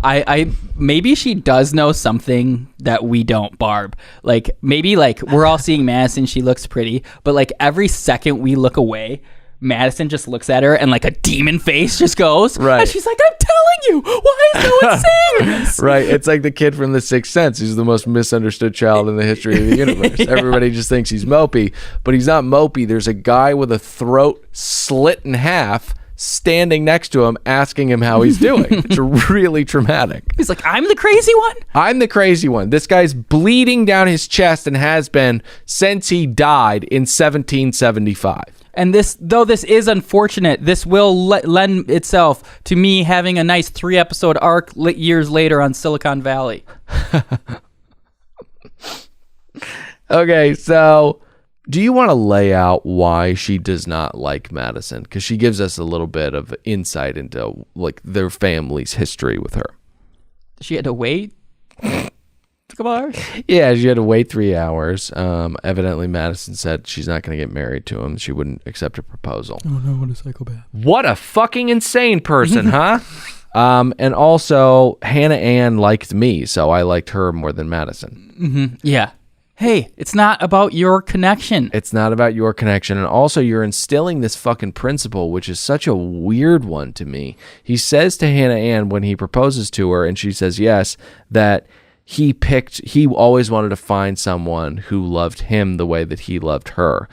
I maybe she does know something that we don't, Barb. Like maybe like we're all seeing Madison, she looks pretty, but like every second we look away, Madison just looks at her and like a demon face just goes. Right. And she's like, I'm telling you, why is no one saying this? Right. It's like the kid from The Sixth Sense. He's the most misunderstood child in the history of the universe. Yeah. Everybody just thinks he's mopey, but he's not mopey. There's a guy with a throat slit in half standing next to him asking him how he's doing. It's really traumatic. He's like, I'm the crazy one? I'm the crazy one. This guy's bleeding down his chest and has been since he died in 1775. And this, though this is unfortunate, this will lend itself to me having a nice 3-episode arc years later on Silicon Valley. Okay, so do you want to lay out why she does not like Madison? Because she gives us a little bit of insight into like their family's history with her. She had to wait a couple hours? Yeah, she had to wait 3 hours. Evidently, Madison said she's not going to get married to him. She wouldn't accept a proposal. Oh no, what a psychopath. What a fucking insane person, huh? And also, Hannah Ann liked me, so I liked her more than Madison. Mm-hmm. Yeah. Hey, it's not about your connection. It's not about your connection. And also, you're instilling this fucking principle, which is such a weird one to me. He says to Hannah Ann when he proposes to her, and she says yes, that he always wanted to find someone who loved him the way that he loved her.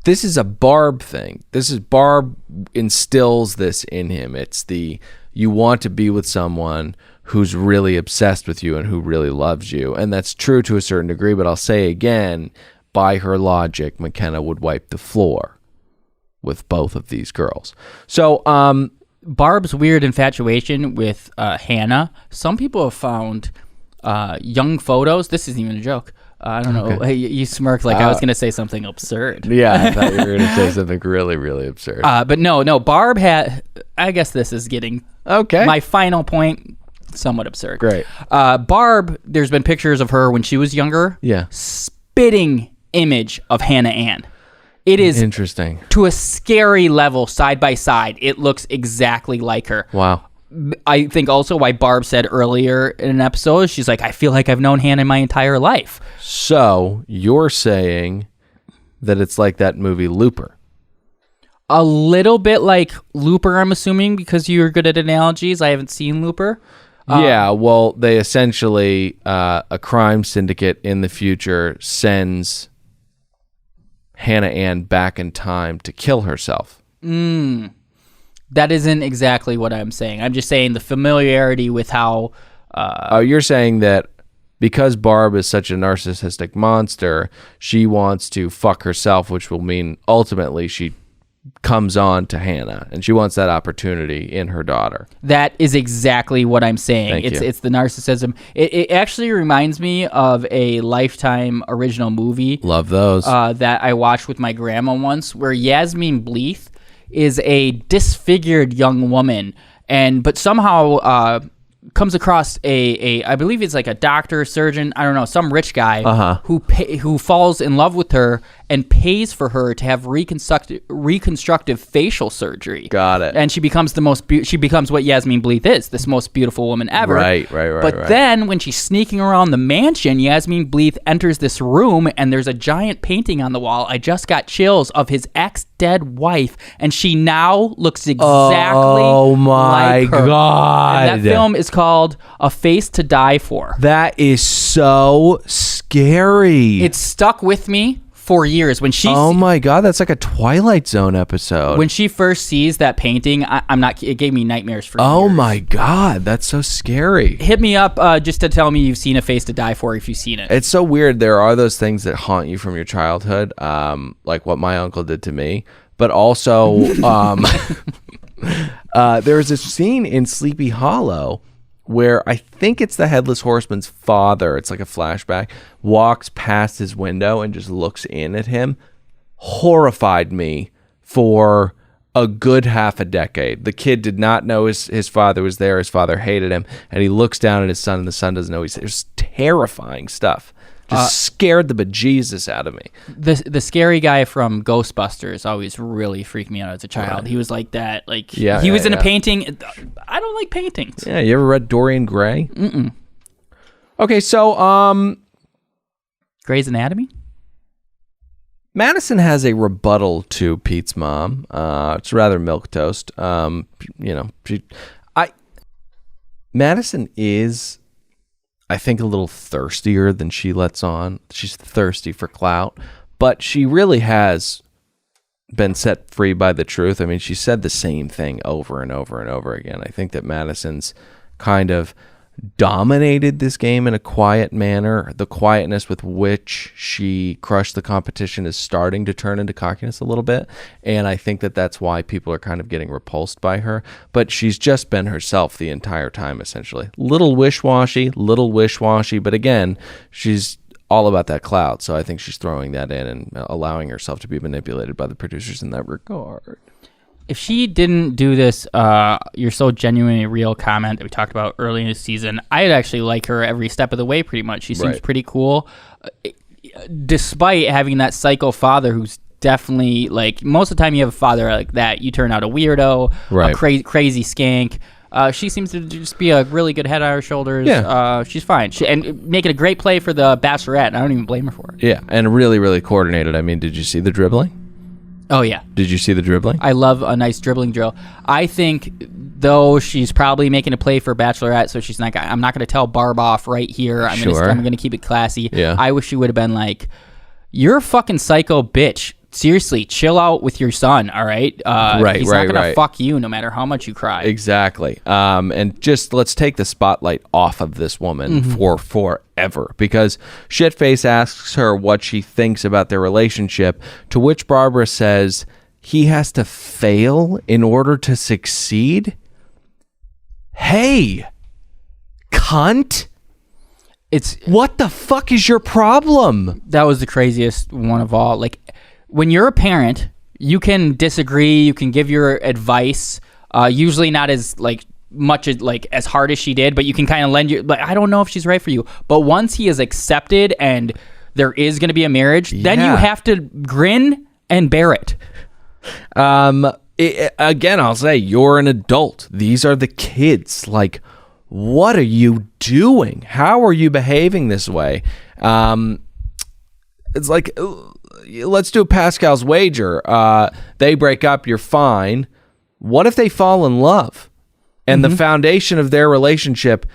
This is a Barb thing. Barb instills this in him. It's you want to be with someone who's really obsessed with you and who really loves you. And that's true to a certain degree, but I'll say again, by her logic, McKenna would wipe the floor with both of these girls. So, Barb's weird infatuation with Hannah. Some people have found young photos. This isn't even a joke. I don't know. Okay. Hey, you smirked like I was going to say something absurd. Yeah, I thought you were going to say something really, really absurd. But no. Barb had. I guess this is getting my final point. Somewhat absurd. Great. Barb. There's been pictures of her when she was younger. Yeah. Spitting image of Hannah Ann. It is interesting to a scary level, side by side. It looks exactly like her. Wow. I think also why Barb said earlier in an episode, she's like, I feel like I've known Hannah my entire life. So you're saying that it's like that movie Looper? A little bit like Looper, I'm assuming, because you're good at analogies. I haven't seen Looper. Yeah, well, they essentially, a crime syndicate in the future sends Hannah Ann back in time to kill herself. That isn't exactly what I'm saying. I'm just saying the familiarity with how... you're saying that because Barb is such a narcissistic monster, she wants to fuck herself, which will mean ultimately she comes on to Hannah, and she wants that opportunity in her daughter. That is exactly what I'm saying. Thank you. It's the narcissism. It actually reminds me of a Lifetime original movie. Love those. That I watched with my grandma once, where Yasmin Bleeth is a disfigured young woman, but somehow comes across a I believe it's like a doctor, surgeon, I don't know, some rich guy who falls in love with her and pays for her to have reconstructive facial surgery. Got it. And she becomes she becomes what Yasmin Bleeth is, this most beautiful woman ever. Right. But then when she's sneaking around the mansion, Yasmin Bleeth enters this room and there's a giant painting on the wall. I just got chills of his ex-dead wife, and she now looks exactly like her. God. And that film is called A Face to Die For. That is so scary. It stuck with me for years. When she oh my God, that's like a Twilight Zone episode. When she first sees that painting, it gave me nightmares for years. Oh my God, that's so scary. Hit me up just to tell me you've seen A Face to Die For if you've seen it. It's so weird. There are those things that haunt you from your childhood, like what my uncle did to me. But also, there's a scene in Sleepy Hollow where I think it's the Headless Horseman's father, it's like a flashback, walks past his window and just looks in at him. Horrified me for a good half a decade. The kid did not know his father was there. His father hated him. And he looks down at his son, and the son doesn't know he's there. It's terrifying stuff. Just scared the bejesus out of me. The scary guy from Ghostbusters always really freaked me out as a child. Right. He was like that. Like he was in a painting. I don't like paintings. Yeah, you ever read Dorian Gray? Mm-mm. Okay, so Grey's Anatomy? Madison has a rebuttal to Pete's mom. It's rather milquetoast. Madison is, I think, a little thirstier than she lets on. She's thirsty for clout, but she really has been set free by the truth. I mean, she said the same thing over and over and over again. I think that Madison's kind of dominated this game in a quiet manner. The quietness with which she crushed the competition is starting to turn into cockiness a little bit, and I think that that's why people are kind of getting repulsed by her. But she's just been herself the entire time, essentially. Little wish-washy, but again, she's all about that clout, so I think she's throwing that in and allowing herself to be manipulated by the producers in that regard. If she didn't do this, you're so genuinely real comment that we talked about early in the season, I'd actually like her every step of the way pretty much. She seems pretty cool. Despite having that psycho father who's definitely, like, most of the time you have a father like that, you turn out a weirdo, a crazy skank. She seems to just be a really good head on her shoulders. Yeah. She's fine. And making a great play for the Bachelorette. I don't even blame her for it. Yeah, and really, really coordinated. I mean, did you see the dribbling? Oh, yeah. Did you see the dribbling? I love a nice dribbling drill. I think, though, she's probably making a play for Bachelorette, so she's not. I'm not going to tell Barb off right here. I'm going to keep it classy. Yeah. I wish she would have been like, you're a fucking psycho bitch. seriously, chill out with your son, all right? He's not going to fuck you no matter how much you cry. Exactly. And just let's take the spotlight off of this woman for forever, because Shitface asks her what she thinks about their relationship, to which Barbara says he has to fail in order to succeed. Hey, cunt. What the fuck is your problem? That was the craziest one of all. Like, when you're a parent, you can disagree, you can give your advice, usually not as much as hard as she did, but you can kind of lend your, I don't know if she's right for you. But once he is accepted and there is going to be a marriage, then you have to grin and bear it. Again, I'll say, you're an adult. These are the kids. Like, what are you doing? How are you behaving this way? It's like, let's do Pascal's wager. They break up, you're fine. What if they fall in love? And the foundation of their relationship,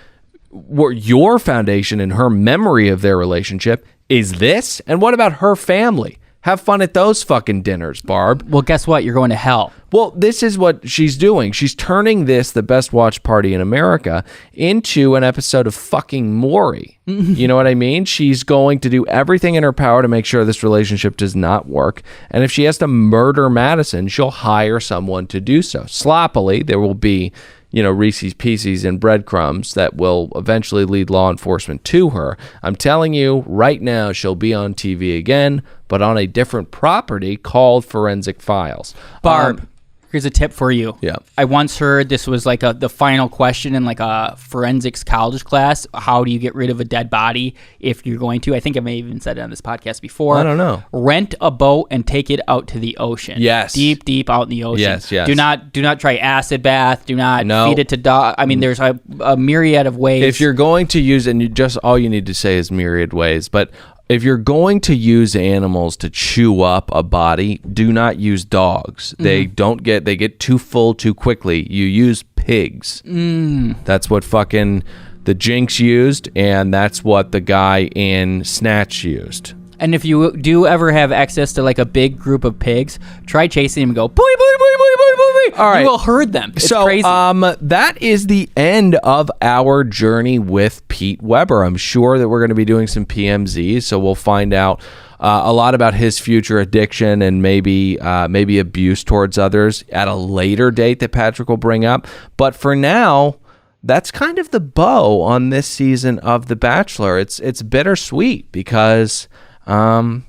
your foundation and her memory of their relationship is this? And what about her family? Have fun at those fucking dinners, Barb. Well, guess what? You're going to hell. Well, this is what she's doing. She's turning this, the best watch party in America, into an episode of fucking Maury. You know what I mean? She's going to do everything in her power to make sure this relationship does not work. And if she has to murder Madison, she'll hire someone to do so. Sloppily, there will be, Reese's Pieces and breadcrumbs that will eventually lead law enforcement to her. I'm telling you, right now, she'll be on TV again, but on a different property called Forensic Files. Barb, here's a tip for you. Yeah. I once heard this was like the final question in like a forensics college class. How do you get rid of a dead body if you're going to? I think I may have even said it on this podcast before. I don't know. Rent a boat and take it out to the ocean. Yes. Deep, deep out in the ocean. Yes. Do not try acid bath. Do not feed it to dog. I mean, there's a myriad of ways. If you're going to use, and all you need to say is myriad ways, but if you're going to use animals to chew up a body, do not use dogs. They get too full too quickly. You use pigs. That's what fucking the Jinx used, and that's what the guy in Snatch used. And if you do ever have access to like a big group of pigs, try chasing them and go, boy, boy, boy, boy, boy, boy. All right. You will herd them. It's crazy. That is the end of our journey with Pete Weber. I'm sure that we're going to be doing some PMZs, so we'll find out a lot about his future addiction and maybe abuse towards others at a later date that Patrick will bring up. But for now, that's kind of the bow on this season of The Bachelor. It's bittersweet because although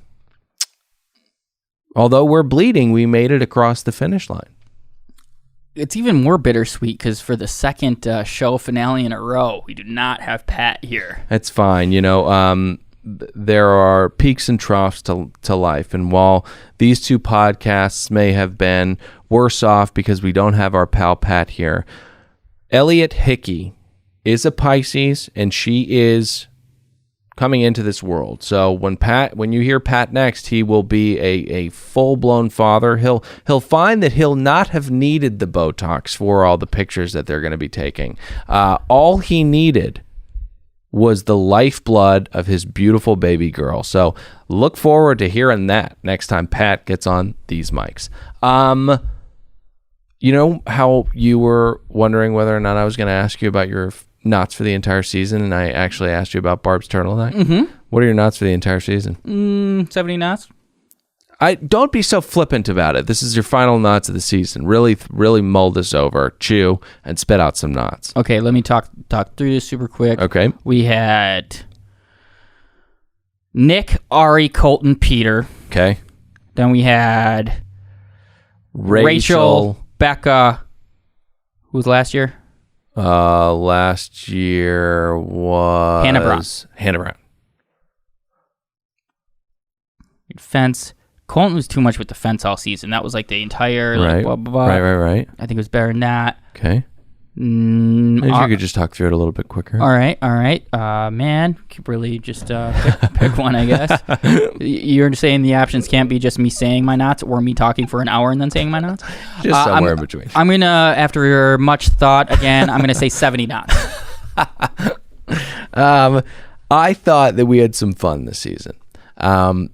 we're bleeding, we made it across the finish line. It's even more bittersweet because for the second show finale in a row, we do not have Pat here. That's fine. There are peaks and troughs to life. And while these two podcasts may have been worse off because we don't have our pal Pat here, Elliot Hickey is a Pisces, and she is coming into this world. So when you hear Pat next, he will be a full-blown father. He'll find that he'll not have needed the Botox for all the pictures that they're going to be taking. All he needed was the lifeblood of his beautiful baby girl. So look forward to hearing that next time Pat gets on these mics. You know how you were wondering whether or not I was going to ask you about your knots for the entire season, and I actually asked you about Barb's turtleneck? Mm-hmm. What are your knots for the entire season? 70 knots. Don't be so flippant about it. This is your final knots of the season. Really, really mull this over, chew, and spit out some knots. Okay, let me talk through this super quick. Okay. We had Nick, Ari, Colton, Peter. Okay. Then we had Rachel, Becca. Who was last year? Last year was Hannah Brown. Fence. Colton was too much with the fence all season. That was like the entire blah, blah, blah. Right. I think it was better than that. Okay. Maybe you could just talk through it a little bit quicker. All right. Man, could really just pick one, I guess. You're saying the options can't be just me saying my knots or me talking for an hour and then saying my knots? Just somewhere in between. I'm going to, after much thought, again, I'm going to say 70 knots. I thought that we had some fun this season.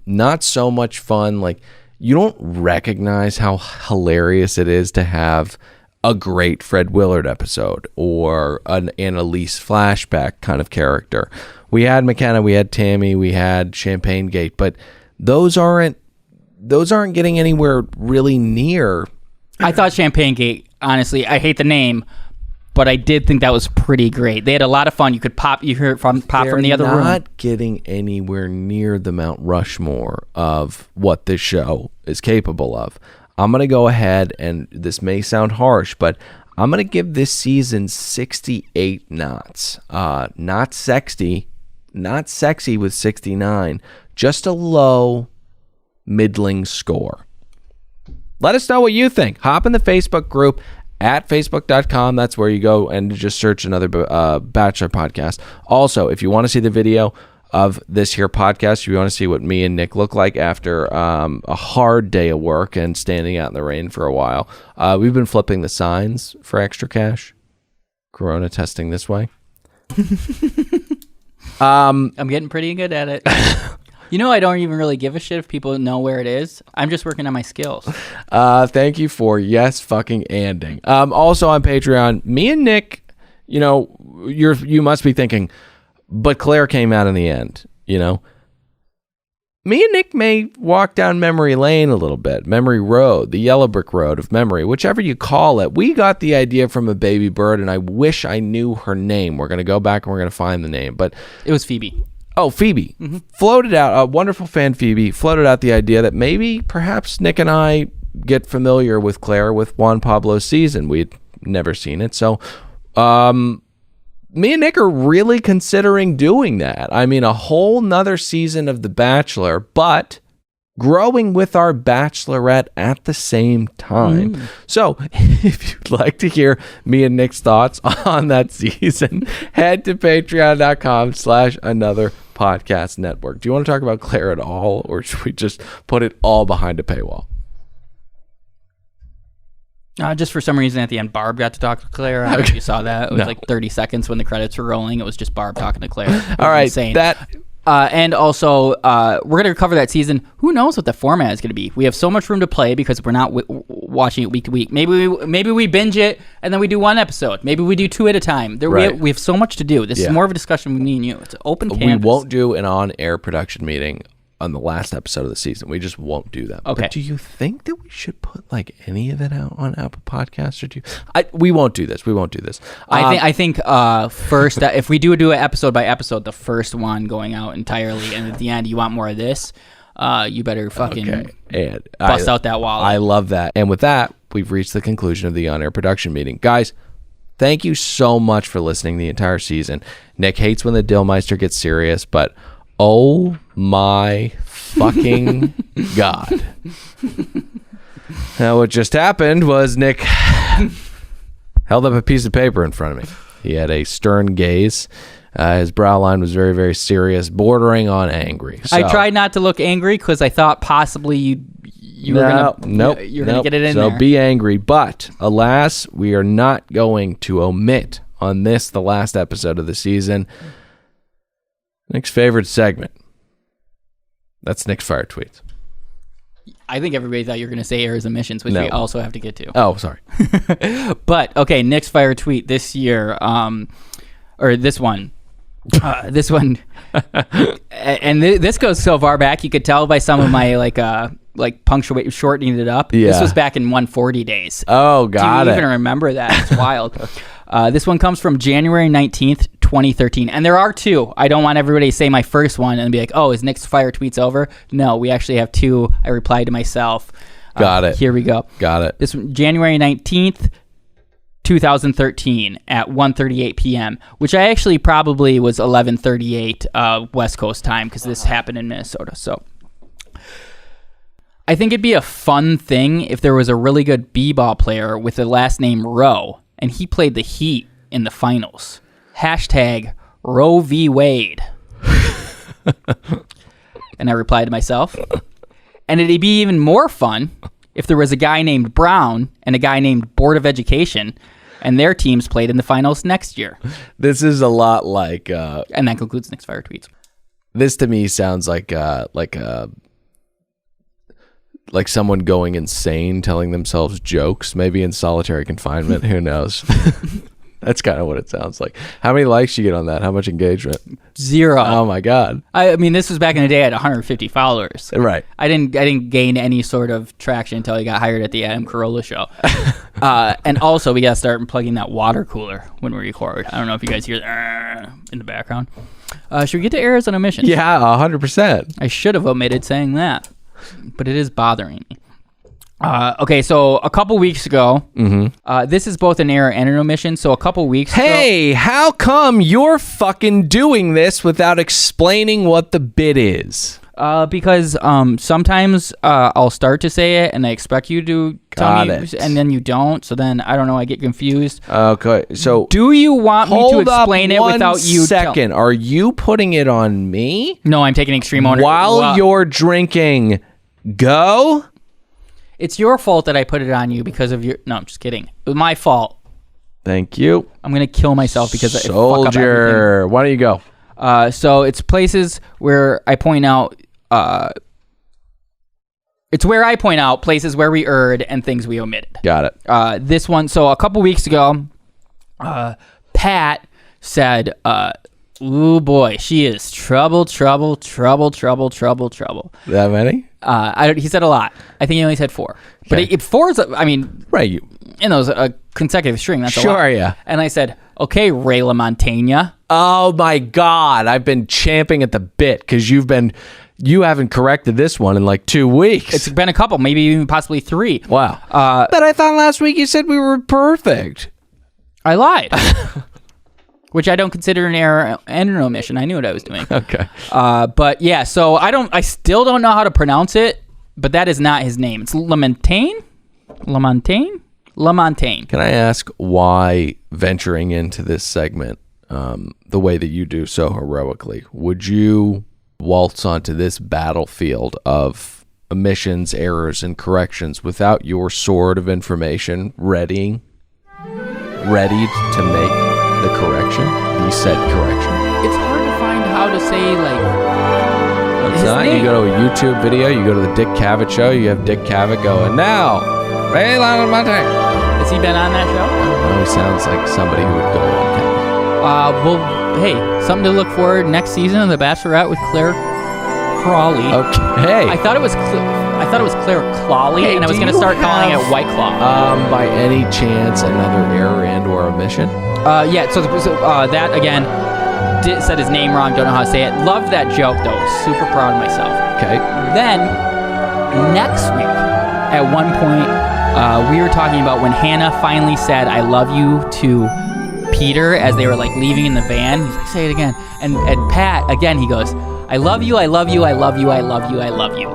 Not so much fun. Like, you don't recognize how hilarious it is to have a great Fred Willard episode or an Annalise flashback kind of character. We had McKenna, we had Tammy, we had Champagne Gate, but those aren't getting anywhere really near. I thought Champagne Gate, honestly, I hate the name, but I did think that was pretty great. They had a lot of fun. You could hear it from the other room. They're not getting anywhere near the Mount Rushmore of what this show is capable of. I'm going to go ahead, and this may sound harsh, but I'm going to give this season 68 knots. Not sexy with 69, just a low, middling score. Let us know what you think. Hop in the Facebook group at facebook.com. That's where you go and just search another Bachelor podcast. Also, if you want to see the video of this here podcast, if you want to see what me and Nick look like after a hard day of work and standing out in the rain for a while, we've been flipping the signs for extra cash. Corona testing this way. I'm getting pretty good at it. I don't even really give a shit if people know where it is. I'm just working on my skills. Thank you for yes fucking anding. Also on Patreon, me and Nick, you must be thinking, but Claire came out in the end, Me and Nick may walk down memory lane a little bit, memory road, the yellow brick road of memory, whichever you call it. We got the idea from a baby bird, and I wish I knew her name. We're going to go back and we're going to find the name, but it was Phoebe. Oh, Phoebe. Mm-hmm. Floated out, a wonderful fan Phoebe, floated out the idea that perhaps Nick and I get familiar with Claire with Juan Pablo's season. We'd never seen it. So me and Nick are really considering doing that. I mean, a whole nother season of The Bachelor, but growing with our Bachelorette at the same time. So if you'd like to hear me and Nick's thoughts on that season, head to patreon.com/another podcast network. Do you want to talk about Claire at all, or should we just put it all behind a paywall? Just for some reason at the end, Barb got to talk to Claire. I don't know if you saw that. It was like 30 seconds when the credits were rolling. It was just Barb talking to Claire. All right. Insane. And also, we're going to cover that season. Who knows what the format is going to be? We have so much room to play because we're not watching it week to week. Maybe we binge it and then we do one episode. Maybe we do two at a time. We have so much to do. This is more of a discussion with me and you. It's an open canvas. We won't do an on-air production meeting on the last episode of the season. We just won't do that. Okay. But do you think that we should put any of it out on Apple Podcasts, or we won't do this. We won't do this. I think first, if we do it episode by episode, the first one going out entirely, and at the end you want more of this, you better fucking bust out that wallet. I love that. And with that, we've reached the conclusion of the on-air production meeting. Guys, thank you so much for listening the entire season. Nick hates when the Dillmeister gets serious, but oh my fucking God. Now, what just happened was Nick held up a piece of paper in front of me. He had a stern gaze. His brow line was very, very serious, bordering on angry. So, I tried not to look angry because I thought possibly you were going to get it in there. So be angry. But alas, we are not going to omit on this, the last episode of the season, Nick's favorite segment. That's Nick's Fire Tweets. I think everybody thought you were going to say errors and omissions, which we also have to get to. Oh, sorry. But, okay, Nick's Fire Tweet this year, or this one. This one. And this goes so far back, you could tell by some of my, punctuate, shortening it up. Yeah. This was back in 140 days. Oh, got it. Do you even remember that? It's wild. This one comes from January 19th, 2013. And there are two. I don't want everybody to say my first one and be like, oh, is Nick's Fire Tweets over? No, we actually have two. I replied to myself. Got it. Here we go. Got it. This one, January 19th, 2013 at 1:38 p.m., which I actually probably was 11:38 West Coast time because this happened in Minnesota. So I think it'd be a fun thing if there was a really good b-ball player with the last name Rowe, and he played the Heat in the finals. Hashtag Roe v. Wade. And I replied to myself. And it'd be even more fun if there was a guy named Brown and a guy named Board of Education, and their teams played in the finals next year. This is a lot like... and that concludes Nick's Fire Tweets. This to me sounds like like someone going insane, telling themselves jokes, maybe in solitary confinement. Who knows? That's kind of what it sounds like. How many likes you get on that? How much engagement? 0. Oh my God. I mean, this was back in the day. I had 150 followers. Right. I didn't gain any sort of traction until I got hired at the Adam Carolla show. And also, we got to start plugging that water cooler when we record. I don't know if you guys hear that in the background. Should we get to errors and omissions? Yeah, 100%. I should have omitted saying that, but it is bothering me. Okay, so a couple weeks ago, this is both an error and an omission. So a couple weeks ago... Hey, how come you're fucking doing this without explaining what the bit is? Because sometimes I'll start to say it and I expect you to tell me, and then you don't. So then, I don't know, I get confused. Okay, so... Do you want me to explain it without you... Second, are you putting it on me? No, I'm taking extreme ownership. While you're drinking, go... It's your fault that I put it on you because of your... No, I'm just kidding. It was my fault. Thank you. I'm going to kill myself because I fuck up everything. Soldier. Why don't you go? So it's places where I point out... it's where I point out places where we erred and things we omitted. Got it. This one... So a couple weeks ago, Pat said... ooh, boy, she is trouble. That many? He said a lot. I think he only said 4. Okay. But 4 is, I mean... Right. a consecutive string. That's a lot. Sure, yeah. And I said, okay, Ray LaMontagne. Oh, my God. I've been champing at the bit because you haven't corrected this one in like 2 weeks. It's been a couple, maybe even possibly 3. Wow. But I thought last week you said we were perfect. I lied. Which I don't consider an error and an omission. I knew what I was doing. Okay. But yeah, so I still don't know how to pronounce it, but that is not his name. It's LaMontagne? LaMontagne. Can I ask why venturing into this segment the way that you do so heroically, would you waltz onto this battlefield of omissions, errors, and corrections without your sword of information ready to make the correction, the said correction? It's hard to find how to say, like, It's not. You go to a YouTube video, you go to the Dick Cavett show, you have Dick Cavett going, now, Ray LaMontagne. Has he been on that show? He sounds like somebody who would go on camera. Well, hey, something to look forward next season of The Bachelorette with Claire Crawley. Okay. I thought it was Claire Clawley, and I was going to start calling it White Claw. By any chance, another error and or omission? Yeah, so that, again, said his name wrong, don't know how to say it. Loved that joke, though. Super proud of myself. Okay. Then, next week, at one point, we were talking about when Hannah finally said, I love you to Peter as they were, like, leaving in the van. He's like, say it again. And Pat, again, he goes, I love you, I love you, I love you, I love you, I love you.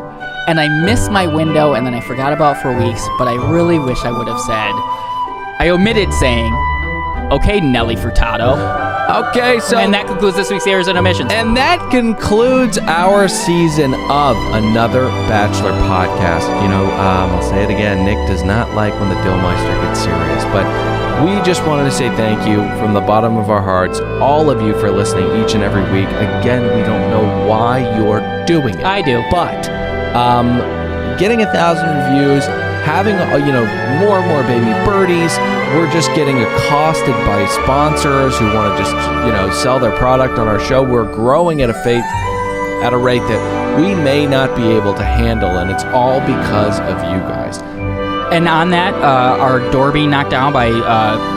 And I missed my window, and then I forgot about it for weeks, but I really wish I would have said, I omitted saying, okay, Nelly Furtado. Okay, so... And that concludes this week's errors and omissions. And that concludes our season of another Bachelor podcast. You know, I'll say it again, Nick does not like when the Dillmeister gets serious, but we just wanted to say thank you from the bottom of our hearts, all of you for listening each and every week. Again, we don't know why you're doing it. I do. But getting 1,000 reviews, having more and more baby birdies, we're just getting accosted by sponsors who want to just sell their product on our show. We're growing at a rate that we may not be able to handle, and it's all because of you guys. And on that, our door being knocked down by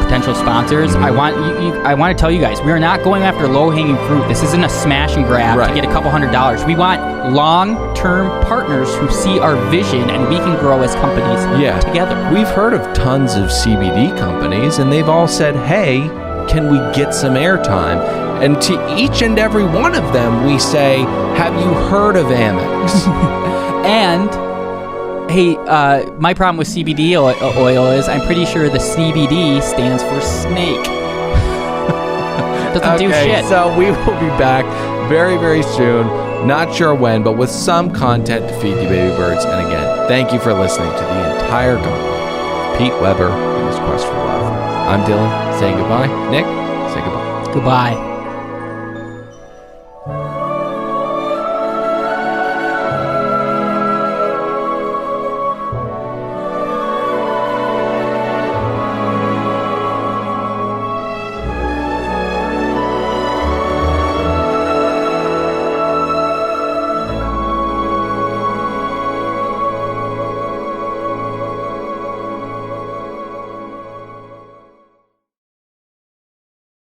potential sponsors, I want to tell you guys, we are not going after low-hanging fruit. This isn't a smash and grab to get a couple $100s. We want long-term partners who see our vision, and we can grow as companies together. We've heard of tons of CBD companies, and they've all said, hey, can we get some airtime? And to each and every one of them, we say, have you heard of Amex? And... hey, my problem with CBD oil is I'm pretty sure the CBD stands for snake. Doesn't do shit. So we will be back very, very soon. Not sure when, but with some content to feed you baby birds. And again, thank you for listening to the entire gauntlet. Pete Weber and his quest for love. I'm Dylan, saying goodbye. Nick, say goodbye. Goodbye.